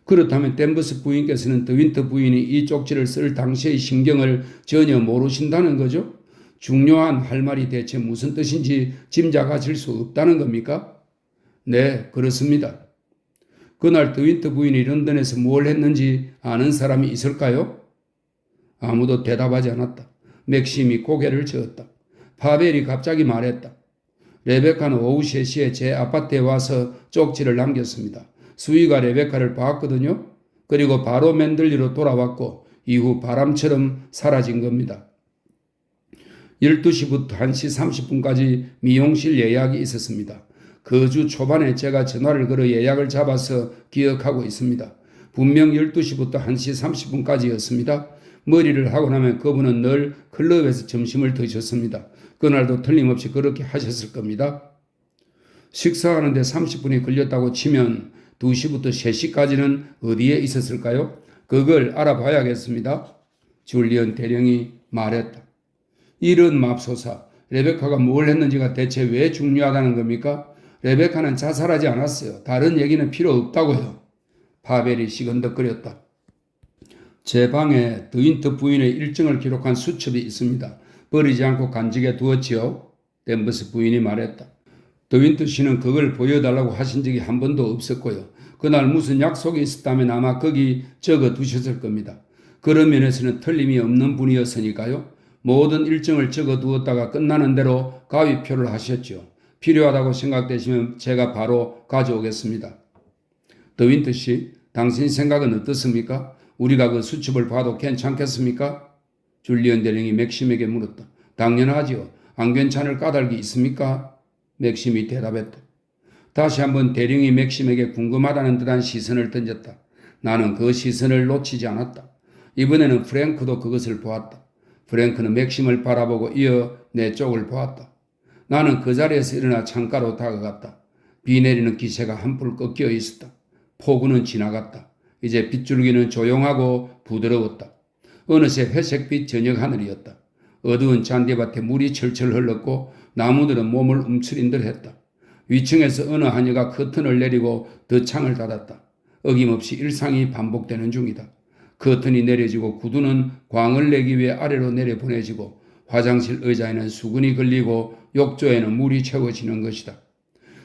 그렇다면 댄버스 부인께서는 더윈트 부인이 이 쪽지를 쓸 당시의 심경을 전혀 모르신다는 거죠? 중요한 할 말이 대체 무슨 뜻인지 짐작하실 수 없다는 겁니까? 네, 그렇습니다. 그날 더윈트 부인이 런던에서 뭘 했는지 아는 사람이 있을까요? 아무도 대답하지 않았다. 맥심이 고개를 저었다. 파벨이 갑자기 말했다. 레베카는 오후 3시에 제 아파트에 와서 쪽지를 남겼습니다. 수위가 레베카를 봤거든요. 그리고 바로 맨들리로 돌아왔고 이후 바람처럼 사라진 겁니다. 12시부터 1시 30분까지 미용실 예약이 있었습니다. 그 주 초반에 제가 전화를 걸어 예약을 잡아서 기억하고 있습니다. 분명 12시부터 1시 30분까지였습니다. 머리를 하고 나면 그분은 늘 클럽에서 점심을 드셨습니다. 그날도 틀림없이 그렇게 하셨을 겁니다. 식사하는데 30분이 걸렸다고 치면 2시부터 3시까지는 어디에 있었을까요? 그걸 알아봐야겠습니다. 줄리언 대령이 말했다. 이런 맙소사, 레베카가 뭘 했는지가 대체 왜 중요하다는 겁니까? 레베카는 자살하지 않았어요. 다른 얘기는 필요 없다고요. 파벨이 시건덕거렸다. 제 방에 더윈트 부인의 일정을 기록한 수첩이 있습니다. 버리지 않고 간직해 두었지요. 댄버스 부인이 말했다. 더윈트 씨는 그걸 보여달라고 하신 적이 한 번도 없었고요. 그날 무슨 약속이 있었다면 아마 거기 적어 두셨을 겁니다. 그런 면에서는 틀림이 없는 분이었으니까요. 모든 일정을 적어 두었다가 끝나는 대로 가위표를 하셨죠. 필요하다고 생각되시면 제가 바로 가져오겠습니다. 더윈트 씨, 당신 생각은 어떻습니까? 우리가 그 수첩을 봐도 괜찮겠습니까? 줄리언 대령이 맥심에게 물었다. 당연하지요. 안 괜찮을 까닭이 있습니까? 맥심이 대답했다. 다시 한번 대령이 맥심에게 궁금하다는 듯한 시선을 던졌다. 나는 그 시선을 놓치지 않았다. 이번에는 프랭크도 그것을 보았다. 프랭크는 맥심을 바라보고 이어 내 쪽을 보았다. 나는 그 자리에서 일어나 창가로 다가갔다. 비 내리는 기세가 한풀 꺾여 있었다. 폭우는 지나갔다. 이제 빗줄기는 조용하고 부드러웠다. 어느새 회색빛 저녁 하늘이었다. 어두운 잔디밭에 물이 철철 흘렀고 나무들은 몸을 움츠린 듯 했다. 위층에서 어느 하녀가 커튼을 내리고 덧창을 닫았다. 어김없이 일상이 반복되는 중이다. 커튼이 내려지고 구두는 광을 내기 위해 아래로 내려보내지고 화장실 의자에는 수건이 걸리고 욕조에는 물이 채워지는 것이다.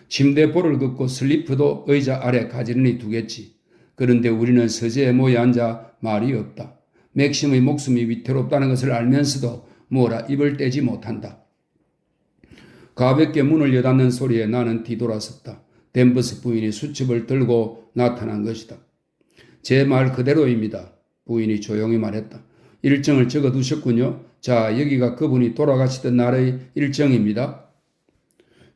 침대 볼을 긋고 슬리퍼도 의자 아래 가지런히 두겠지. 그런데 우리는 서재에 모여 앉아 말이 없다. 맥심의 목숨이 위태롭다는 것을 알면서도 뭐라 입을 떼지 못한다. 가볍게 문을 여닫는 소리에 나는 뒤돌아섰다. 댄버스 부인이 수첩을 들고 나타난 것이다. 제 말 그대로입니다. 부인이 조용히 말했다. 일정을 적어두셨군요. 자, 여기가 그분이 돌아가시던 날의 일정입니다.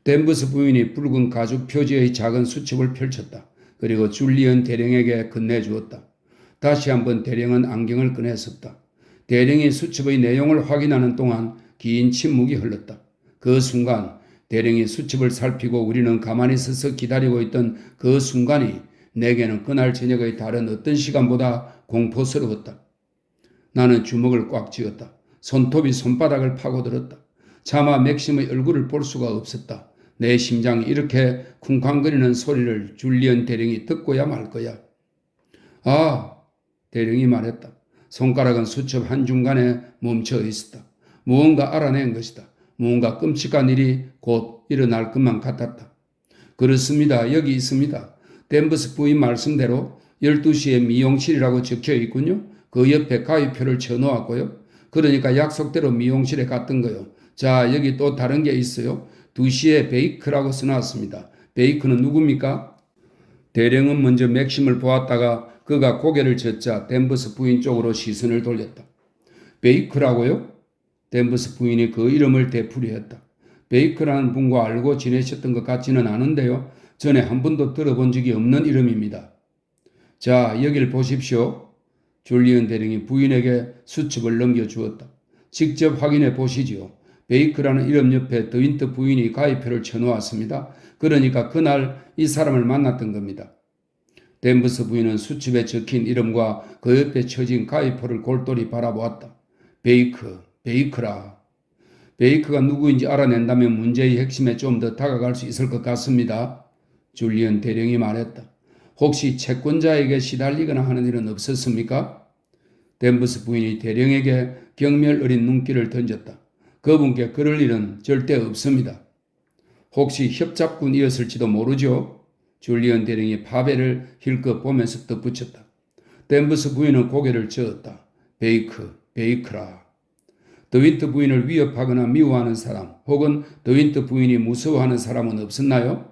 댄버스 부인이 붉은 가죽 표지의 작은 수첩을 펼쳤다. 그리고 줄리언 대령에게 건네주었다. 다시 한번 대령은 안경을 꺼냈었다. 대령이 수첩의 내용을 확인하는 동안 긴 침묵이 흘렀다. 그 순간 대령이 수첩을 살피고 우리는 가만히 서서 기다리고 있던 그 순간이 내게는 그날 저녁의 다른 어떤 시간보다 공포스러웠다. 나는 주먹을 꽉 쥐었다. 손톱이 손바닥을 파고들었다. 차마 맥심의 얼굴을 볼 수가 없었다. 내 심장이 이렇게 쿵쾅거리는 소리를 줄리언 대령이 듣고야 말 거야. 아, 대령이 말했다. 손가락은 수첩 한중간에 멈춰 있었다. 무언가 알아낸 것이다. 무언가 끔찍한 일이 곧 일어날 것만 같았다. 그렇습니다. 여기 있습니다. 댄버스 부인 말씀대로 12시에 미용실이라고 적혀 있군요. 그 옆에 가위표를 쳐놓았고요. 그러니까 약속대로 미용실에 갔던 거요. 자, 여기 또 다른 게 있어요. 2시에 베이크라고 써놨습니다. 베이크는 누굽니까? 대령은 먼저 맥심을 보았다가 그가 고개를 젓자 댄버스 부인 쪽으로 시선을 돌렸다. 베이크라고요? 댄버스 부인이 그 이름을 되풀이했다. 베이크라는 분과 알고 지내셨던 것 같지는 않은데요. 전에 한 번도 들어본 적이 없는 이름입니다. 자, 여길 보십시오. 줄리언 대령이 부인에게 수첩을 넘겨주었다. 직접 확인해 보시지요. 베이크라는 이름 옆에 더윈트 부인이 가위표를 쳐놓았습니다. 그러니까 그날 이 사람을 만났던 겁니다. 댄버스 부인은 수첩에 적힌 이름과 그 옆에 쳐진 가위표를 골똘히 바라보았다. 베이크라. 베이크가 누구인지 알아낸다면 문제의 핵심에 좀 더 다가갈 수 있을 것 같습니다. 줄리언 대령이 말했다. 혹시 채권자에게 시달리거나 하는 일은 없었습니까? 댄버스 부인이 대령에게 경멸 어린 눈길을 던졌다. 그분께 그럴 일은 절대 없습니다. 혹시 협잡군이었을지도 모르죠? 줄리언 대령이 파벨을 힐끗 보면서 덧붙였다. 댄버스 부인은 고개를 저었다. 베이크라. 더윈트 부인을 위협하거나 미워하는 사람 혹은 더윈트 부인이 무서워하는 사람은 없었나요?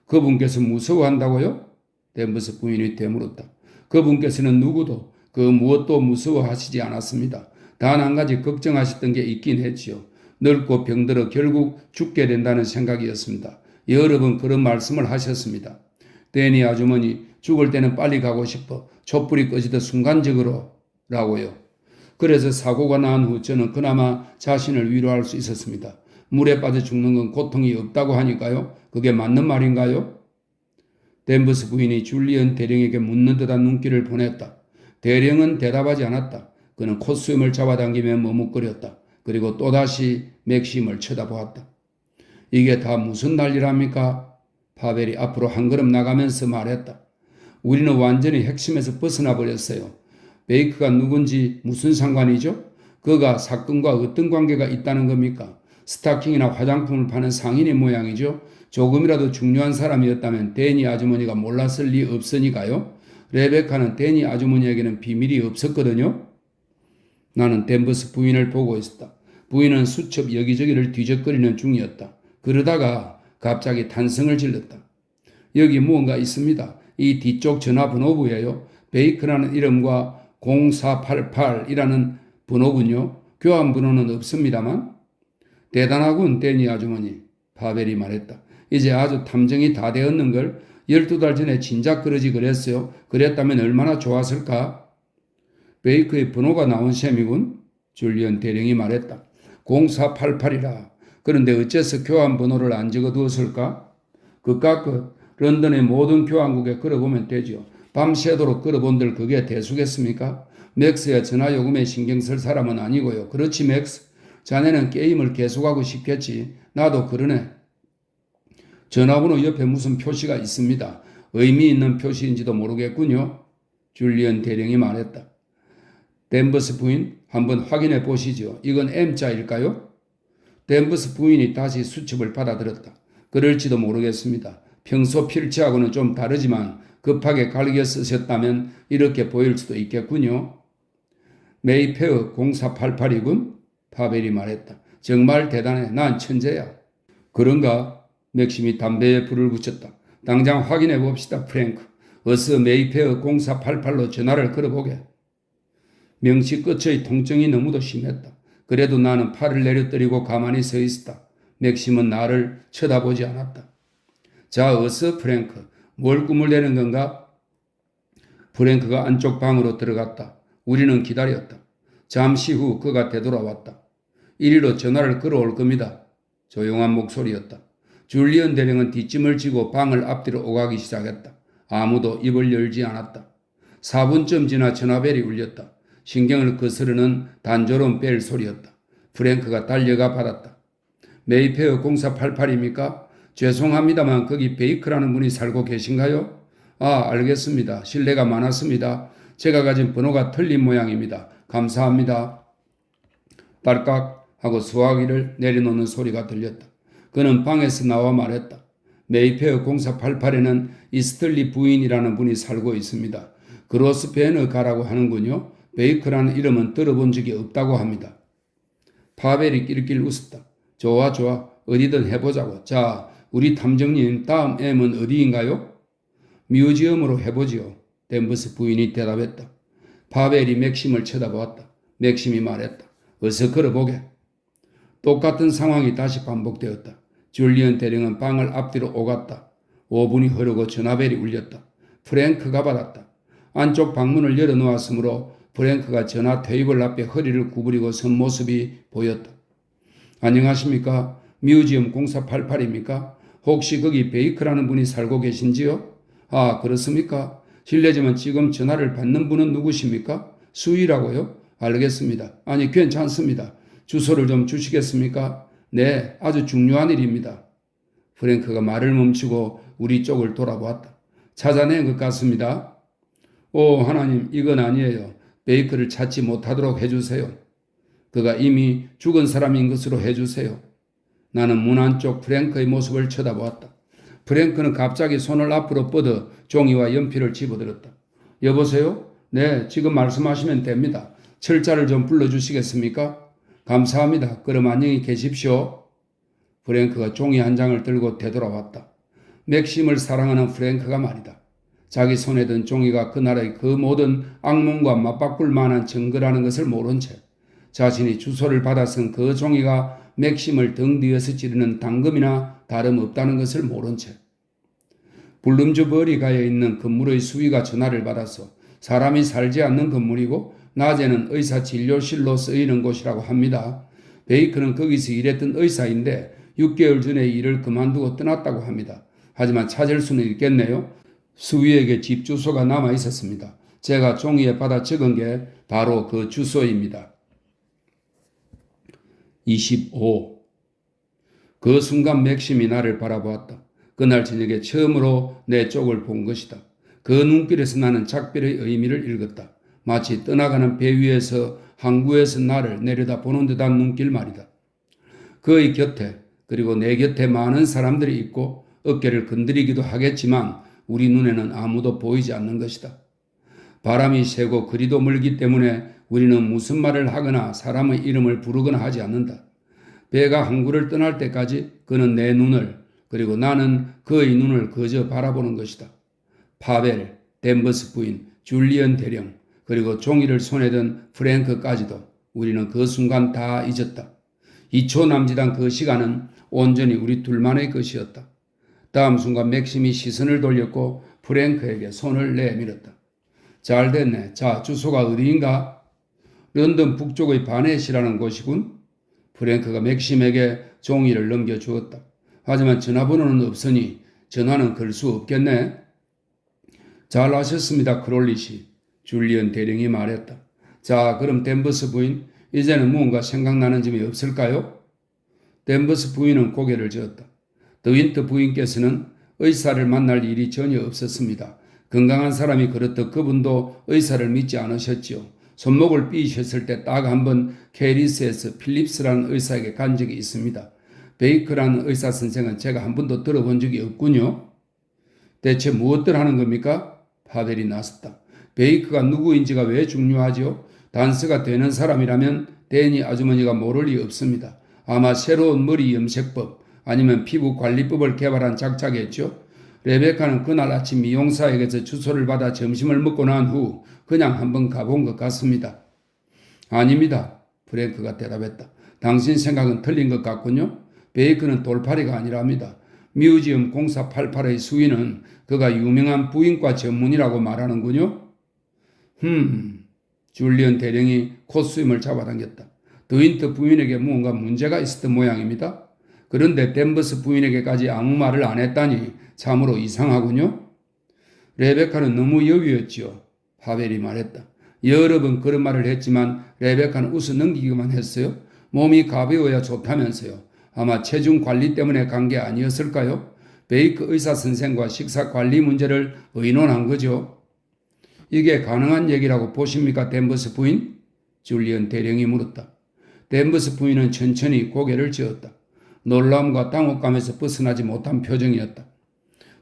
그분께서 무서워한다고요? 댄버스 부인이 되물었다. 그분께서는 누구도 그 무엇도 무서워하시지 않았습니다. 단 한 가지 걱정하셨던 게 있긴 했지요. 늙고 병들어 결국 죽게 된다는 생각이었습니다. 여러 번 그런 말씀을 하셨습니다. 데니 아주머니 죽을 때는 빨리 가고 싶어 촛불이 꺼지듯 순간적으로 라고요. 그래서 사고가 난 후 저는 그나마 자신을 위로할 수 있었습니다. 물에 빠져 죽는 건 고통이 없다고 하니까요. 그게 맞는 말인가요? 댄버스 부인이 줄리언 대령에게 묻는 듯한 눈길을 보냈다. 대령은 대답하지 않았다. 그는 콧수염을 잡아당기며 머뭇거렸다. 그리고 또다시 맥심을 쳐다보았다. 이게 다 무슨 난리랍니까? 파벨이 앞으로 한 걸음 나가면서 말했다. 우리는 완전히 핵심에서 벗어나 버렸어요. 베이크가 누군지 무슨 상관이죠? 그가 사건과 어떤 관계가 있다는 겁니까? 스타킹이나 화장품을 파는 상인의 모양이죠. 조금이라도 중요한 사람이었다면 데니 아주머니가 몰랐을 리 없으니까요. 레베카는 데니 아주머니에게는 비밀이 없었거든요. 나는 댄버스 부인을 보고 있었다. 부인은 수첩 여기저기를 뒤적거리는 중이었다. 그러다가 갑자기 탄성을 질렀다. 여기 무언가 있습니다. 이 뒤쪽 전화번호부예요. 베이크라는 이름과 0488이라는 번호군요. 교환번호는 없습니다만. 대단하군 데니 아주머니. 파벨이 말했다. 이제 아주 탐정이 다 되었는걸. 12달 전에 진작 그러지 그랬어요. 그랬다면 얼마나 좋았을까? 베이크의 번호가 나온 셈이군. 줄리언 대령이 말했다. 0488이라. 그런데 어째서 교환번호를 안 적어두었을까? 그깟 런던의 모든 교환국에 걸어보면 되죠. 밤새도록 걸어본들 그게 대수겠습니까? 맥스야 전화요금에 신경 쓸 사람은 아니고요. 그렇지 맥스? 자네는 게임을 계속하고 싶겠지. 나도 그러네. 전화번호 옆에 무슨 표시가 있습니다. 의미 있는 표시인지도 모르겠군요. 줄리언 대령이 말했다. 댄버스 부인 한번 확인해 보시죠. 이건 M자일까요? 댄버스 부인이 다시 수첩을 받아들었다. 그럴지도 모르겠습니다. 평소 필체하고는 좀 다르지만 급하게 갈겨 쓰셨다면 이렇게 보일 수도 있겠군요. 메이페어 0488이군? 파벨이 말했다. 정말 대단해. 난 천재야. 그런가? 맥심이 담배에 불을 붙였다. 당장 확인해 봅시다, 프랭크. 어서 메이페어 0488로 전화를 걸어보게. 명치 끝의 통증이 너무도 심했다. 그래도 나는 팔을 내려뜨리고 가만히 서 있었다. 맥심은 나를 쳐다보지 않았다. 자, 어서 프랭크. 뭘 꿈을 내는 건가? 프랭크가 안쪽 방으로 들어갔다. 우리는 기다렸다. 잠시 후 그가 되돌아왔다. 이리로 전화를 걸어올 겁니다. 조용한 목소리였다. 줄리언 대령은 뒷짐을 지고 방을 앞뒤로 오가기 시작했다. 아무도 입을 열지 않았다. 4분쯤 지나 전화벨이 울렸다. 신경을 거스르는 단조로운 벨 소리였다. 프랭크가 달려가 받았다. 메이페어 0488입니까? 죄송합니다만 거기 베이크라는 분이 살고 계신가요? 아, 알겠습니다. 실례가 많았습니다. 제가 가진 번호가 틀린 모양입니다. 감사합니다. 딸깍 하고 수화기를 내려놓는 소리가 들렸다. 그는 방에서 나와 말했다. 메이페어 공사 88에는 이스틀리 부인이라는 분이 살고 있습니다. 그로스베너 가라고 하는군요. 베이커라는 이름은 들어본 적이 없다고 합니다. 파벨이 낄낄 웃었다. 좋아 좋아 어디든 해보자고. 자 우리 탐정님 다음 M은 어디인가요? 뮤지엄으로 해보지요. 댄버스 부인이 대답했다. 파벨이 맥심을 쳐다보았다. 맥심이 말했다. 어서 걸어보게. 똑같은 상황이 다시 반복되었다. 줄리언 대령은 방을 앞뒤로 오갔다. 5분이 흐르고 전화벨이 울렸다. 프랭크가 받았다. 안쪽 방문을 열어놓았으므로 프랭크가 전화 테이블 앞에 허리를 구부리고 선 모습이 보였다. 안녕하십니까? 뮤지엄 공사 88입니까? 혹시 거기 베이커라는 분이 살고 계신지요? 아, 그렇습니까? 실례지만 지금 전화를 받는 분은 누구십니까? 수희라고요? 알겠습니다. 아니, 괜찮습니다. 주소를 좀 주시겠습니까? 네, 아주 중요한 일입니다. 프랭크가 말을 멈추고 우리 쪽을 돌아보았다. 찾아낸 것 같습니다. 오, 하나님, 이건 아니에요. 베이커를 찾지 못하도록 해주세요. 그가 이미 죽은 사람인 것으로 해주세요. 나는 문 안쪽 프랭크의 모습을 쳐다보았다. 프랭크는 갑자기 손을 앞으로 뻗어 종이와 연필을 집어들었다. 여보세요? 네, 지금 말씀하시면 됩니다. 철자를 좀 불러주시겠습니까? 감사합니다. 그럼 안녕히 계십시오. 프랭크가 종이 한 장을 들고 되돌아왔다. 맥심을 사랑하는 프랭크가 말이다. 자기 손에 든 종이가 그날의 그 모든 악몽과 맞바꿀 만한 증거라는 것을 모른 채 자신이 주소를 받아 쓴 그 종이가 맥심을 등 뒤에서 찌르는 당금이나 다름없다는 것을 모른 채 불름주 버리가에 있는 건물의 수위가 전화를 받아서 사람이 살지 않는 건물이고 낮에는 의사 진료실로 쓰이는 곳이라고 합니다. 베이커는 거기서 일했던 의사인데 6개월 전에 일을 그만두고 떠났다고 합니다. 하지만 찾을 수는 있겠네요. 수위에게 집 주소가 남아 있었습니다. 제가 종이에 받아 적은 게 바로 그 주소입니다. 25. 그 순간 맥심이 나를 바라보았다. 그날 저녁에 처음으로 내 쪽을 본 것이다. 그 눈길에서 나는 작별의 의미를 읽었다. 마치 떠나가는 배 위에서 항구에서 나를 내려다보는 듯한 눈길 말이다. 그의 곁에 그리고 내 곁에 많은 사람들이 있고 어깨를 건드리기도 하겠지만 우리 눈에는 아무도 보이지 않는 것이다. 바람이 세고 거리도 멀기 때문에 우리는 무슨 말을 하거나 사람의 이름을 부르거나 하지 않는다. 배가 항구를 떠날 때까지 그는 내 눈을 그리고 나는 그의 눈을 그저 바라보는 것이다. 파벨, 댄버스 부인, 줄리언 대령 그리고 종이를 손에 든 프랭크까지도 우리는 그 순간 다 잊었다. 2초 남짓한 그 시간은 온전히 우리 둘만의 것이었다. 다음 순간 맥심이 시선을 돌렸고 프랭크에게 손을 내밀었다. 잘 됐네. 자, 주소가 어디인가? 런던 북쪽의 바넷이라는 곳이군. 프랭크가 맥심에게 종이를 넘겨주었다. 하지만 전화번호는 없으니 전화는 걸 수 없겠네. 잘 하셨습니다, 크롤리씨. 줄리언 대령이 말했다. 자, 그럼 댄버스 부인, 이제는 무언가 생각나는 점이 없을까요? 댄버스 부인은 고개를 저었다. 더윈터 부인께서는 의사를 만날 일이 전혀 없었습니다. 건강한 사람이 그렇듯 그분도 의사를 믿지 않으셨지요. 손목을 삐셨을 때 딱 한 번 캐리스에서 필립스라는 의사에게 간 적이 있습니다. 베이커라는 의사 선생은 제가 한 번도 들어본 적이 없군요. 대체 무엇들 하는 겁니까? 파벨이 나섰다. 베이커가 누구인지가 왜 중요하죠? 단서가 되는 사람이라면 데니 아주머니가 모를 리 없습니다. 아마 새로운 머리 염색법 아니면 피부 관리법을 개발한 작자겠죠. 레베카는 그날 아침 미용사에게서 주소를 받아 점심을 먹고 난 후 그냥 한번 가본 것 같습니다. 아닙니다. 프랭크가 대답했다. 당신 생각은 틀린 것 같군요. 베이커는 돌팔이가 아니랍니다. 뮤지엄 공사 88의 수위는 그가 유명한 부인과 전문이라고 말하는군요. 줄리언 대령이 콧수염을 잡아당겼다. 더윈터 부인에게 무언가 문제가 있었던 모양입니다. 그런데 댄버스 부인에게까지 아무 말을 안 했다니 참으로 이상하군요. 레베카는 너무 여위였지요. 파벨이 말했다. 여러 번 그런 말을 했지만 레베카는 웃어 넘기기만 했어요. 몸이 가벼워야 좋다면서요. 아마 체중 관리 때문에 간 게 아니었을까요? 베이커 의사 선생과 식사 관리 문제를 의논한 거죠. 이게 가능한 얘기라고 보십니까, 댄버스 부인? 줄리언 대령이 물었다. 댄버스 부인은 천천히 고개를 저었다. 놀라움과 당혹감에서 벗어나지 못한 표정이었다.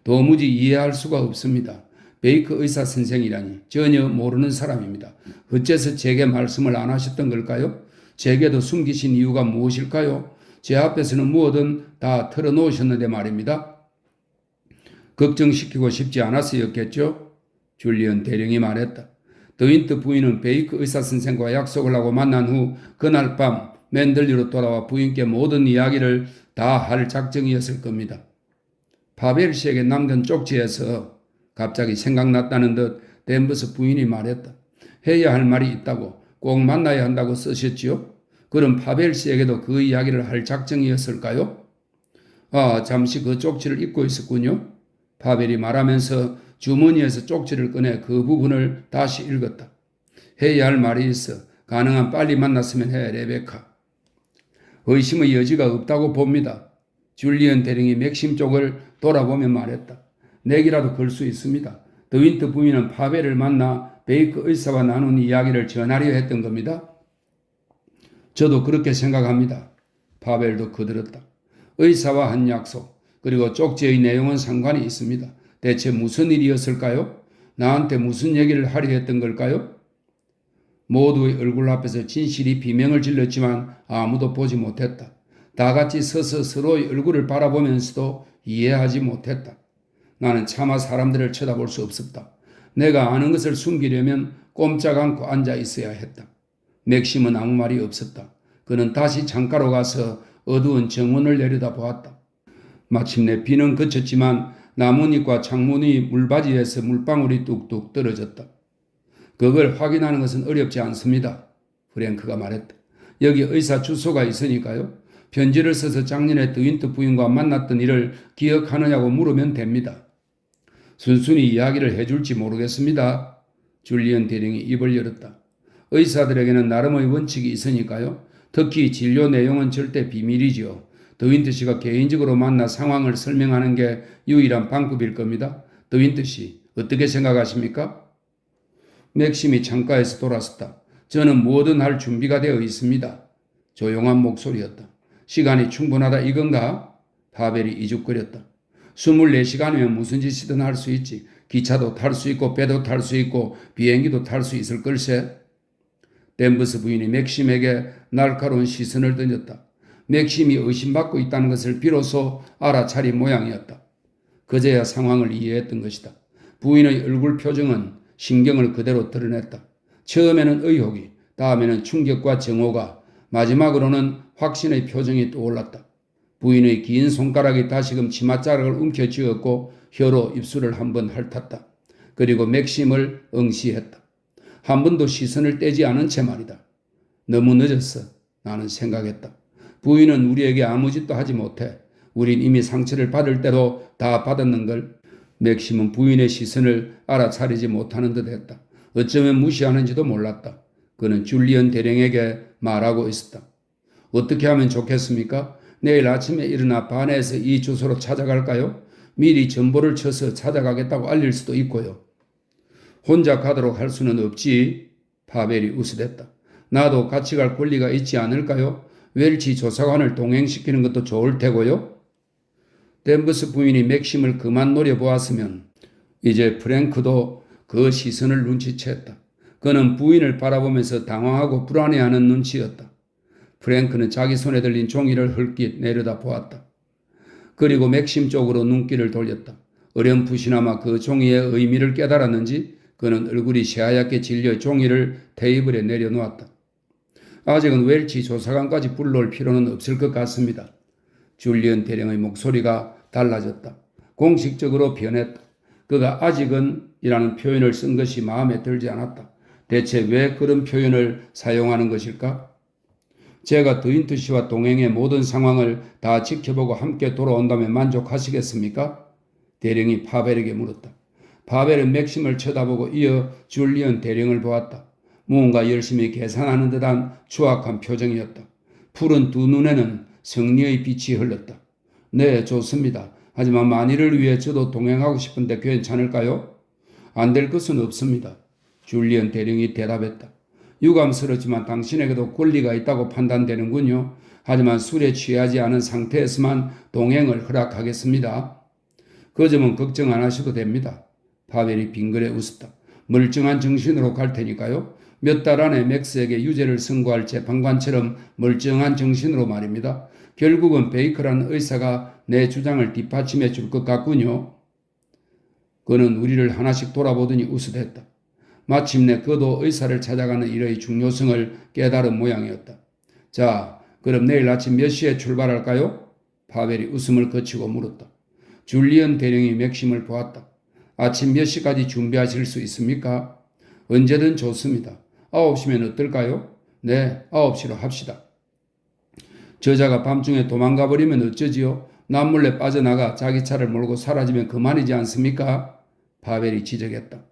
도무지 이해할 수가 없습니다. 베이커 의사 선생이라니 전혀 모르는 사람입니다. 어째서 제게 말씀을 안 하셨던 걸까요? 제게도 숨기신 이유가 무엇일까요? 제 앞에서는 무엇든 다 털어놓으셨는데 말입니다. 걱정시키고 싶지 않아서였겠죠? 줄리언 대령이 말했다. 더윈트 부인은 베이커 의사 선생과 약속을 하고 만난 후 그날 밤 맨들리로 돌아와 부인께 모든 이야기를 다 할 작정이었을 겁니다. 파벨 씨에게 남긴 쪽지에서 갑자기 생각났다는 듯 댄버스 부인이 말했다. 해야 할 말이 있다고 꼭 만나야 한다고 쓰셨지요? 그럼 파벨 씨에게도 그 이야기를 할 작정이었을까요? 잠시 그 쪽지를 읽고 있었군요. 파벨이 말하면서 주머니에서 쪽지를 꺼내 그 부분을 다시 읽었다. 해야 할 말이 있어. 가능한 빨리 만났으면 해, 레베카. 의심의 여지가 없다고 봅니다. 줄리언 대령이 맥심 쪽을 돌아보며 말했다. 내기라도 걸 수 있습니다. 더윈트 부인은 파벨을 만나 베이커 의사와 나눈 이야기를 전하려 했던 겁니다. 저도 그렇게 생각합니다. 파벨도 거들었다. 의사와 한 약속, 그리고 쪽지의 내용은 상관이 있습니다. 대체 무슨 일이었을까요? 나한테 무슨 얘기를 하려 했던 걸까요? 모두의 얼굴 앞에서 진실이 비명을 질렀지만 아무도 보지 못했다. 다 같이 서서 서로의 얼굴을 바라보면서도 이해하지 못했다. 나는 차마 사람들을 쳐다볼 수 없었다. 내가 아는 것을 숨기려면 꼼짝 않고 앉아 있어야 했다. 맥심은 아무 말이 없었다. 그는 다시 창가로 가서 어두운 정원을 내려다보았다. 마침내 비는 그쳤지만 나뭇잎과 창문의 물바지에서 물방울이 뚝뚝 떨어졌다. 그걸 확인하는 것은 어렵지 않습니다. 프랭크가 말했다. 여기 의사 주소가 있으니까요. 편지를 써서 작년에 더윈트 부인과 만났던 일을 기억하느냐고 물으면 됩니다. 순순히 이야기를 해줄지 모르겠습니다. 줄리언 대령이 입을 열었다. 의사들에게는 나름의 원칙이 있으니까요. 특히 진료 내용은 절대 비밀이지요. 더윈트 씨가 개인적으로 만나 상황을 설명하는 게 유일한 방법일 겁니다. 더윈트 씨, 어떻게 생각하십니까? 맥심이 창가에서 돌아섰다. 저는 뭐든 할 준비가 되어 있습니다. 조용한 목소리였다. 시간이 충분하다 이건가? 파벨이 이죽거렸다. 24시간이면 무슨 짓이든 할 수 있지. 기차도 탈 수 있고 배도 탈 수 있고 비행기도 탈 수 있을 걸세. 댄버스 부인이 맥심에게 날카로운 시선을 던졌다. 맥심이 의심받고 있다는 것을 비로소 알아차린 모양이었다. 그제야 상황을 이해했던 것이다. 부인의 얼굴 표정은 신경을 그대로 드러냈다. 처음에는 의혹이, 다음에는 충격과 정오가, 마지막으로는 확신의 표정이 떠올랐다. 부인의 긴 손가락이 다시금 치맛자락을 움켜쥐었고 혀로 입술을 한번 핥았다. 그리고 맥심을 응시했다. 한 번도 시선을 떼지 않은 채 말이다. 너무 늦었어. 나는 생각했다. 부인은 우리에게 아무 짓도 하지 못해. 우린 이미 상처를 받을 대로 다 받았는걸. 맥심은 부인의 시선을 알아차리지 못하는 듯 했다. 어쩌면 무시하는지도 몰랐다. 그는 줄리언 대령에게 말하고 있었다. 어떻게 하면 좋겠습니까? 내일 아침에 일어나 반에서 이 주소로 찾아갈까요? 미리 전보를 쳐서 찾아가겠다고 알릴 수도 있고요. 혼자 가도록 할 수는 없지. 파벨이 우스댔다. 나도 같이 갈 권리가 있지 않을까요? 웰치 조사관을 동행시키는 것도 좋을 테고요. 댄버스 부인이 맥심을 그만 노려보았으면 이제 프랭크도 그 시선을 눈치챘다. 그는 부인을 바라보면서 당황하고 불안해하는 눈치였다. 프랭크는 자기 손에 들린 종이를 흘낏 내려다 보았다. 그리고 맥심 쪽으로 눈길을 돌렸다. 어렴풋이나마 그 종이의 의미를 깨달았는지 그는 얼굴이 새하얗게 질려 종이를 테이블에 내려놓았다. 아직은 웰치 조사관까지 불러올 필요는 없을 것 같습니다. 줄리언 대령의 목소리가 달라졌다. 공식적으로 변했다. 그가 아직은 이라는 표현을 쓴 것이 마음에 들지 않았다. 대체 왜 그런 표현을 사용하는 것일까? 제가 더윈트 씨와 동행의 모든 상황을 다 지켜보고 함께 돌아온다면 만족하시겠습니까? 대령이 파벨에게 물었다. 파벨은 맥심을 쳐다보고 이어 줄리언 대령을 보았다. 무언가 열심히 계산하는 듯한 추악한 표정이었다. 푸른 두 눈에는 승리의 빛이 흘렀다. 네, 좋습니다. 하지만 만일을 위해 저도 동행하고 싶은데 괜찮을까요? 안 될 것은 없습니다. 줄리언 대령이 대답했다. 유감스럽지만 당신에게도 권리가 있다고 판단되는군요. 하지만 술에 취하지 않은 상태에서만 동행을 허락하겠습니다. 그 점은 걱정 안 하셔도 됩니다. 파벨이 빙그레 웃었다. 멀쩡한 정신으로 갈 테니까요. 몇 달 안에 맥스에게 유죄를 선고할 재판관처럼 멀쩡한 정신으로 말입니다. 결국은 베이커라는 의사가 내 주장을 뒷받침해 줄 것 같군요. 그는 우리를 하나씩 돌아보더니 웃으댔다. 마침내 그도 의사를 찾아가는 일의 중요성을 깨달은 모양이었다. 자, 그럼 내일 아침 몇 시에 출발할까요? 파벨이 웃음을 거치고 물었다. 줄리언 대령이 맥심을 보았다. 아침 몇 시까지 준비하실 수 있습니까? 언제든 좋습니다. 9시면 어떨까요? 네, 9시로 합시다. 저자가 밤중에 도망가 버리면 어쩌지요? 남몰래 빠져나가 자기 차를 몰고 사라지면 그만이지 않습니까? 파벨이 지적했다.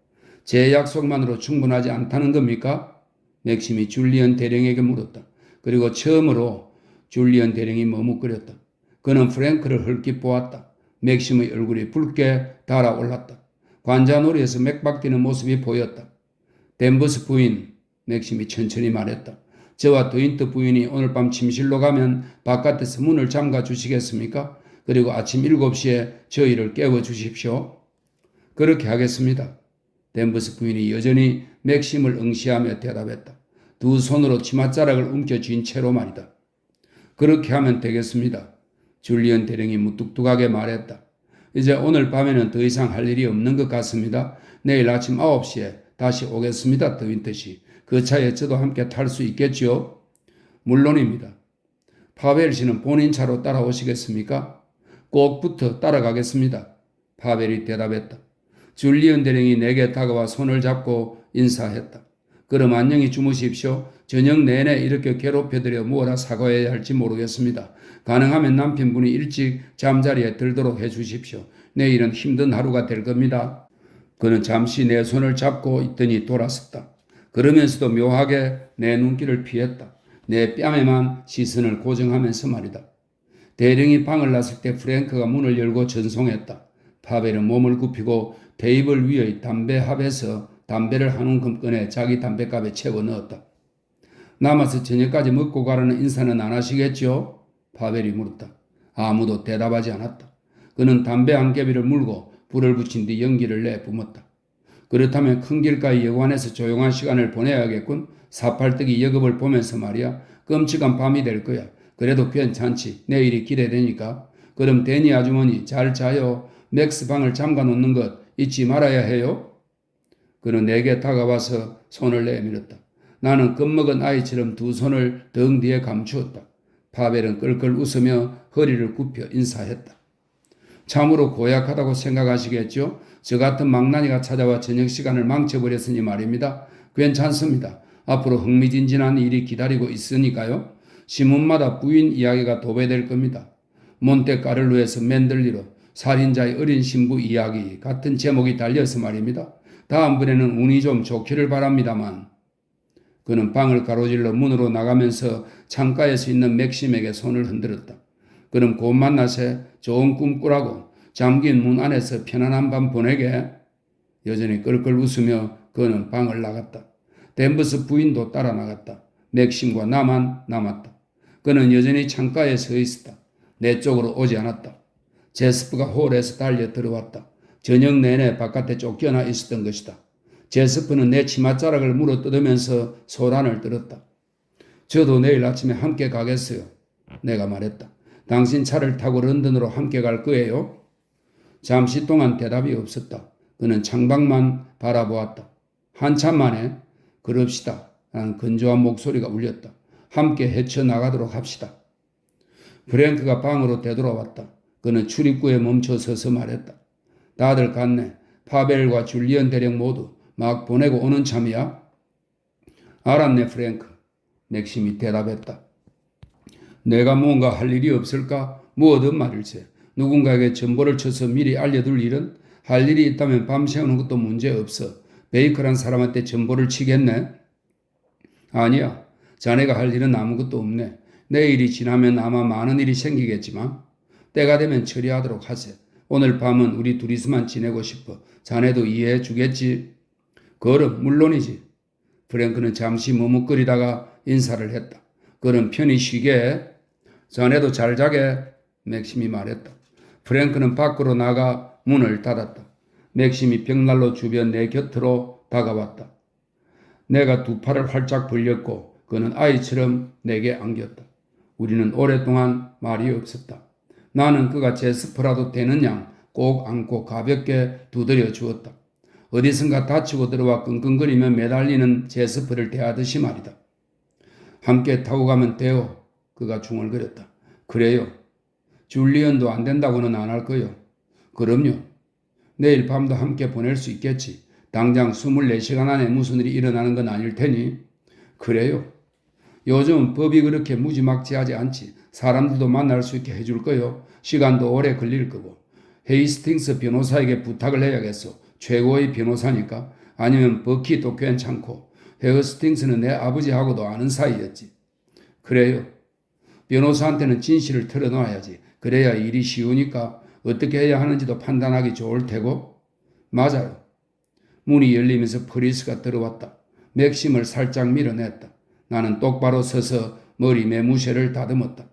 제 약속만으로 충분하지 않다는 겁니까? 맥심이 줄리언 대령에게 물었다. 그리고 처음으로 줄리언 대령이 머뭇거렸다. 그는 프랭크를 헐깃 보았다. 맥심의 얼굴이 붉게 달아올랐다. 관자놀이에서 맥박뛰는 모습이 보였다. 댄버스 부인, 맥심이 천천히 말했다. 저와 드윈트 부인이 오늘 밤 침실로 가면 바깥에서 문을 잠가 주시겠습니까? 그리고 아침 7시에 저희를 깨워 주십시오. 그렇게 하겠습니다. 댄버스 부인이 여전히 맥심을 응시하며 대답했다. 두 손으로 치맛자락을 움켜쥔 채로 말이다. 그렇게 하면 되겠습니다. 줄리언 대령이 무뚝뚝하게 말했다. 이제 오늘 밤에는 더 이상 할 일이 없는 것 같습니다. 내일 아침 9시에 다시 오겠습니다. 드윈트 씨. 그 차에 저도 함께 탈 수 있겠지요? 물론입니다. 파벨 씨는 본인 차로 따라오시겠습니까? 꼭 붙어 따라가겠습니다. 파벨이 대답했다. 줄리언 대령이 내게 다가와 손을 잡고 인사했다. 그럼 안녕히 주무십시오. 저녁 내내 이렇게 괴롭혀드려 무엇라 사과해야 할지 모르겠습니다. 가능하면 남편분이 일찍 잠자리에 들도록 해주십시오. 내일은 힘든 하루가 될 겁니다. 그는 잠시 내 손을 잡고 있더니 돌아섰다. 그러면서도 묘하게 내 눈길을 피했다. 내 뺨에만 시선을 고정하면서 말이다. 대령이 방을 나설 때 프랭크가 문을 열고 전송했다. 파벨은 몸을 굽히고 테이블 위의 담배합에서 담배를 한 움큼 꺼내 자기 담배갑에 채워 넣었다. 남아서 저녁까지 먹고 가라는 인사는 안 하시겠죠? 파벨이 물었다. 아무도 대답하지 않았다. 그는 담배 한 개비를 물고 불을 붙인 뒤 연기를 내 뿜었다. 그렇다면 큰 길가의 여관에서 조용한 시간을 보내야겠군. 사팔뜨기 여급을 보면서 말이야. 끔찍한 밤이 될 거야. 그래도 괜찮지. 내일이 기대되니까. 그럼 데니 아주머니 잘 자요. 맥스 방을 잠가 놓는 것 잊지 말아야 해요. 그는 내게 다가와서 손을 내밀었다. 나는 겁먹은 아이처럼 두 손을 등 뒤에 감추었다. 파벨은 끌끌 웃으며 허리를 굽혀 인사했다. 참으로 고약하다고 생각하시겠죠? 저 같은 망나니가 찾아와 저녁 시간을 망쳐버렸으니 말입니다. 괜찮습니다. 앞으로 흥미진진한 일이 기다리고 있으니까요. 신문마다 부인 이야기가 도배될 겁니다. 몬테카를로에서 맨들리로 살인자의 어린 신부 이야기 같은 제목이 달려서 말입니다. 다음번에는 운이 좀 좋기를 바랍니다만. 그는 방을 가로질러 문으로 나가면서 창가에서 있는 맥심에게 손을 흔들었다. 그럼 곧 만나세. 좋은 꿈 꾸라고. 잠긴 문 안에서 편안한 밤 보내게. 여전히 끌끌 웃으며 그는 방을 나갔다. 댄버스 부인도 따라 나갔다. 맥심과 나만 남았다. 그는 여전히 창가에 서 있었다. 내 쪽으로 오지 않았다. 제스프가 홀에서 달려 들어왔다. 저녁 내내 바깥에 쫓겨나 있었던 것이다. 제스프는 내 치맛자락을 물어뜯으면서 소란을 떨었다. 저도 내일 아침에 함께 가겠어요. 내가 말했다. 당신 차를 타고 런던으로 함께 갈 거예요? 잠시 동안 대답이 없었다. 그는 창밖만 바라보았다. 한참 만에 그럽시다. 라는 건조한 목소리가 울렸다. 함께 헤쳐나가도록 합시다. 프랭크가 방으로 되돌아왔다. 그는 출입구에 멈춰 서서 말했다. 다들 갔네. 파벨과 줄리언 대령 모두 막 보내고 오는 참이야? 알았네, 프랭크. 맥심이 대답했다. 내가 뭔가 할 일이 없을까? 뭐든 말일세. 누군가에게 전보를 쳐서 미리 알려둘 일은? 할 일이 있다면 밤새우는 것도 문제없어. 베이커란 사람한테 전보를 치겠네? 아니야. 자네가 할 일은 아무것도 없네. 내일이 지나면 아마 많은 일이 생기겠지만 때가 되면 처리하도록 하세. 오늘 밤은 우리 둘이서만 지내고 싶어. 자네도 이해해 주겠지? 그럼 물론이지. 프랭크는 잠시 머뭇거리다가 인사를 했다. 그럼 편히 쉬게. 자네도 잘 자게. 맥심이 말했다. 프랭크는 밖으로 나가 문을 닫았다. 맥심이 벽난로 주변 내 곁으로 다가왔다. 내가 두 팔을 활짝 벌렸고 그는 아이처럼 내게 안겼다. 우리는 오랫동안 말이 없었다. 나는 그가 제스퍼라도 되는 양 꼭 안고 가볍게 두드려 주었다. 어디선가 다치고 들어와 끙끙거리며 매달리는 제스퍼를 대하듯이 말이다. 함께 타고 가면 돼요. 그가 중얼거렸다. 그래요. 줄리언도 안 된다고는 안 할 거요. 그럼요. 내일 밤도 함께 보낼 수 있겠지. 당장 24시간 안에 무슨 일이 일어나는 건 아닐 테니. 그래요. 요즘은 법이 그렇게 무지막지하지 않지. 사람들도 만날 수 있게 해줄 거요. 시간도 오래 걸릴 거고. 헤이스팅스 변호사에게 부탁을 해야겠어. 최고의 변호사니까. 아니면 버키도 괜찮고. 헤이스팅스는 내 아버지하고도 아는 사이였지. 그래요. 변호사한테는 진실을 털어놔야지. 그래야 일이 쉬우니까 어떻게 해야 하는지도 판단하기 좋을 테고. 맞아요. 문이 열리면서 프리스가 들어왔다. 맥심을 살짝 밀어냈다. 나는 똑바로 서서 머리 매무새를 다듬었다.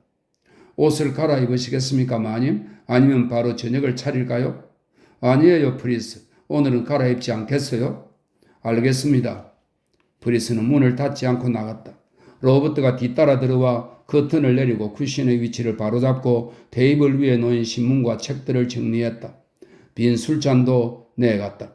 옷을 갈아입으시겠습니까, 마님? 아니면 바로 저녁을 차릴까요? 아니에요, 프리스. 오늘은 갈아입지 않겠어요? 알겠습니다. 프리스는 문을 닫지 않고 나갔다. 로버트가 뒤따라 들어와 커튼을 내리고 쿠션의 위치를 바로잡고 테이블 위에 놓인 신문과 책들을 정리했다. 빈 술잔도 내갔다.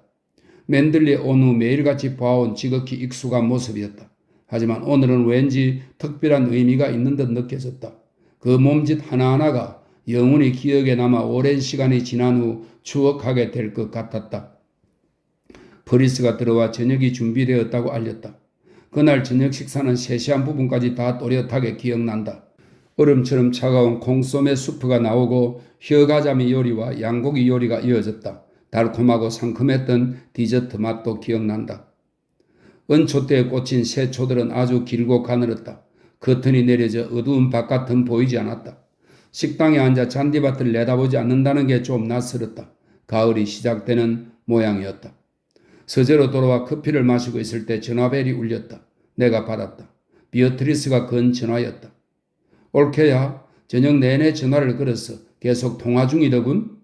맨들리 온 후 매일같이 봐온 지극히 익숙한 모습이었다. 하지만 오늘은 왠지 특별한 의미가 있는 듯 느껴졌다. 그 몸짓 하나하나가 영원히 기억에 남아 오랜 시간이 지난 후 추억하게 될 것 같았다. 프리스가 들어와 저녁이 준비되었다고 알렸다. 그날 저녁 식사는 세세한 부분까지 다 또렷하게 기억난다. 얼음처럼 차가운 콩소매 수프가 나오고 혀가자미 요리와 양고기 요리가 이어졌다. 달콤하고 상큼했던 디저트 맛도 기억난다. 은초대에 꽂힌 새초들은 아주 길고 가늘었다. 커튼이 내려져 어두운 바깥은 보이지 않았다. 식당에 앉아 잔디밭을 내다보지 않는다는 게 좀 낯설었다. 가을이 시작되는 모양이었다. 서재로 돌아와 커피를 마시고 있을 때 전화벨이 울렸다. 내가 받았다. 비어트리스가 건 전화였다. 올케야, 저녁 내내 전화를 걸었어. 계속 통화 중이더군.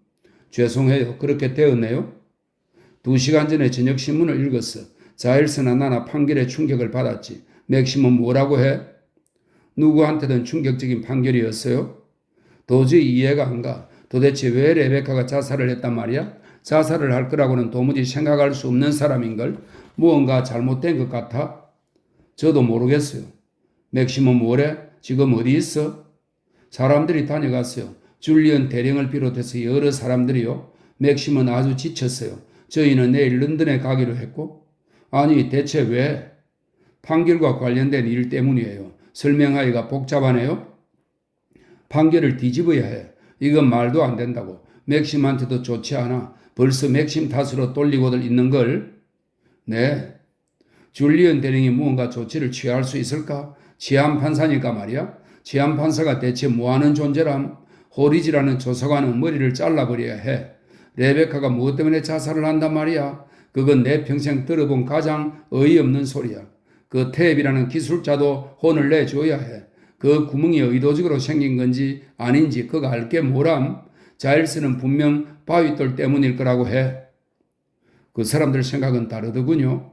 죄송해요. 그렇게 되었네요. 2시간 전에 저녁 신문을 읽었어. 자일스나 나나 판결에 충격을 받았지. 맥심은 뭐라고 해? 누구한테든 충격적인 판결이었어요? 도저히 이해가 안 가. 도대체 왜 레베카가 자살을 했단 말이야? 자살을 할 거라고는 도무지 생각할 수 없는 사람인걸. 무언가 잘못된 것 같아? 저도 모르겠어요. 맥심은 뭐래? 지금 어디 있어? 사람들이 다녀갔어요. 줄리언 대령을 비롯해서 여러 사람들이요. 맥심은 아주 지쳤어요. 저희는 내일 런던에 가기로 했고. 아니 대체 왜? 판결과 관련된 일 때문이에요. 설명하기가 복잡하네요. 판결을 뒤집어야 해. 이건 말도 안 된다고. 맥심한테도 좋지 않아. 벌써 맥심 탓으로 돌리고들 있는 걸. 네. 줄리언 대령이 무언가 조치를 취할 수 있을까? 치안판사니까 말이야. 치안판사가 대체 뭐하는 존재람? 호리지라는 조사관은 머리를 잘라버려야 해. 레베카가 무엇 때문에 자살을 한단 말이야. 그건 내 평생 들어본 가장 어이없는 소리야. 그 탭이라는 기술자도 혼을 내줘야 해. 그 구멍이 의도적으로 생긴 건지 아닌지 그가 알게 뭐람. 자일스는 분명 바위돌 때문일 거라고 해. 그 사람들 생각은 다르더군요.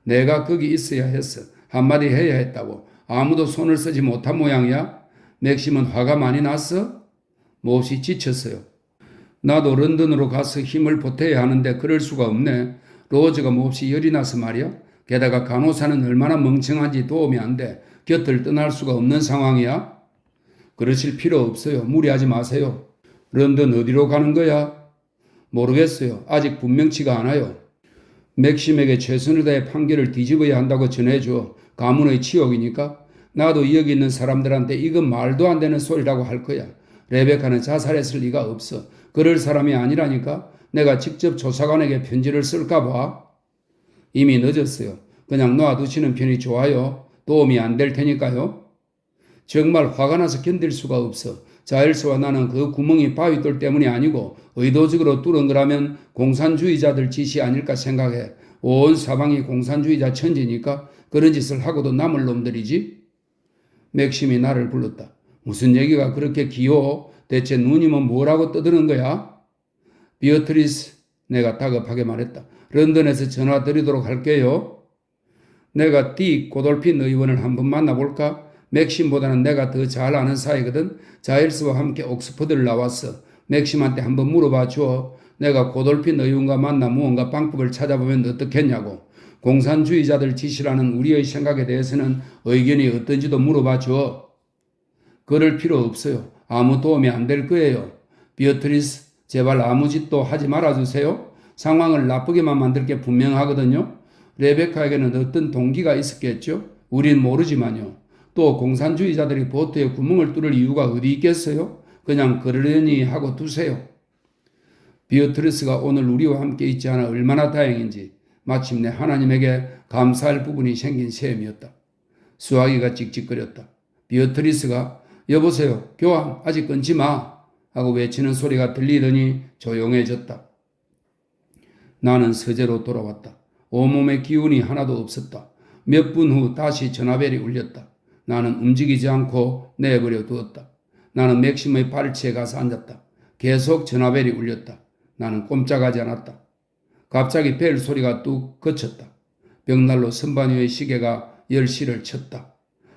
내가 거기 있어야 했어. 한마디 해야 했다고. 아무도 손을 쓰지 못한 모양이야. 맥심은 화가 많이 났어? 몹시 지쳤어요. 나도 런던으로 가서 힘을 보태야 하는데 그럴 수가 없네. 로즈가 몹시 열이 나서 말이야. 게다가 간호사는 얼마나 멍청한지 도움이 안 돼. 곁을 떠날 수가 없는 상황이야. 그러실 필요 없어요. 무리하지 마세요. 런던 어디로 가는 거야? 모르겠어요. 아직 분명치가 않아요. 맥심에게 최선을 다해 판결을 뒤집어야 한다고 전해줘. 가문의 치욕이니까. 나도 여기 있는 사람들한테 이건 말도 안 되는 소리라고 할 거야. 레베카는 자살했을 리가 없어. 그럴 사람이 아니라니까. 내가 직접 조사관에게 편지를 쓸까 봐. 이미 늦었어요. 그냥 놔두시는 편이 좋아요. 도움이 안 될 테니까요. 정말 화가 나서 견딜 수가 없어. 자일스와 나는 그 구멍이 바위돌 때문이 아니고 의도적으로 뚫은 거라면 공산주의자들 짓이 아닐까 생각해. 온 사방이 공산주의자 천지니까 그런 짓을 하고도 남을 놈들이지. 맥심이 나를 불렀다. 무슨 얘기가 그렇게 귀여워? 대체 누님은 뭐라고 떠드는 거야? 비어트리스, 내가 다급하게 말했다. 런던에서 전화 드리도록 할게요. 내가 D 고돌핀 의원을 한번 만나볼까? 맥심보다는 내가 더 잘 아는 사이거든. 자일스와 함께 옥스퍼드를 나왔어. 맥심한테 한번 물어봐 줘. 내가 고돌핀 의원과 만나 무언가 방법을 찾아보면 어떻겠냐고. 공산주의자들 지시라는 우리의 생각에 대해서는 의견이 어떤지도 물어봐 줘. 그럴 필요 없어요. 아무 도움이 안 될 거예요. 비어트리스, 제발 아무 짓도 하지 말아주세요. 상황을 나쁘게만 만들 게 분명하거든요. 레베카에게는 어떤 동기가 있었겠죠? 우린 모르지만요. 또 공산주의자들이 보트에 구멍을 뚫을 이유가 어디 있겠어요? 그냥 그러려니 하고 두세요. 비어트리스가 오늘 우리와 함께 있지 않아 얼마나 다행인지 마침내 하나님에게 감사할 부분이 생긴 셈이었다. 수아기가 찍찍거렸다. 비어트리스가 여보세요. 교황 아직 끊지 마 하고 외치는 소리가 들리더니 조용해졌다. 나는 서재로 돌아왔다. 온몸에 기운이 하나도 없었다. 몇 분 후 다시 전화벨이 울렸다. 나는 움직이지 않고 내버려 두었다. 나는 맥심의 발치에 가서 앉았다. 계속 전화벨이 울렸다. 나는 꼼짝하지 않았다. 갑자기 벨 소리가 뚝 그쳤다. 벽난로 선반 위의 시계가 10시를 쳤다.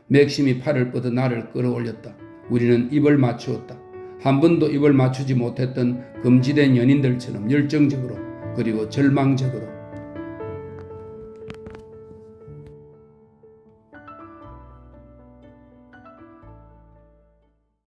맥심이 팔을 뻗어 나를 끌어올렸다. 우리는 입을 맞추었다. 한 번도 입을 맞추지 못했던 금지된 연인들처럼 열정적으로 그리고 절망적으로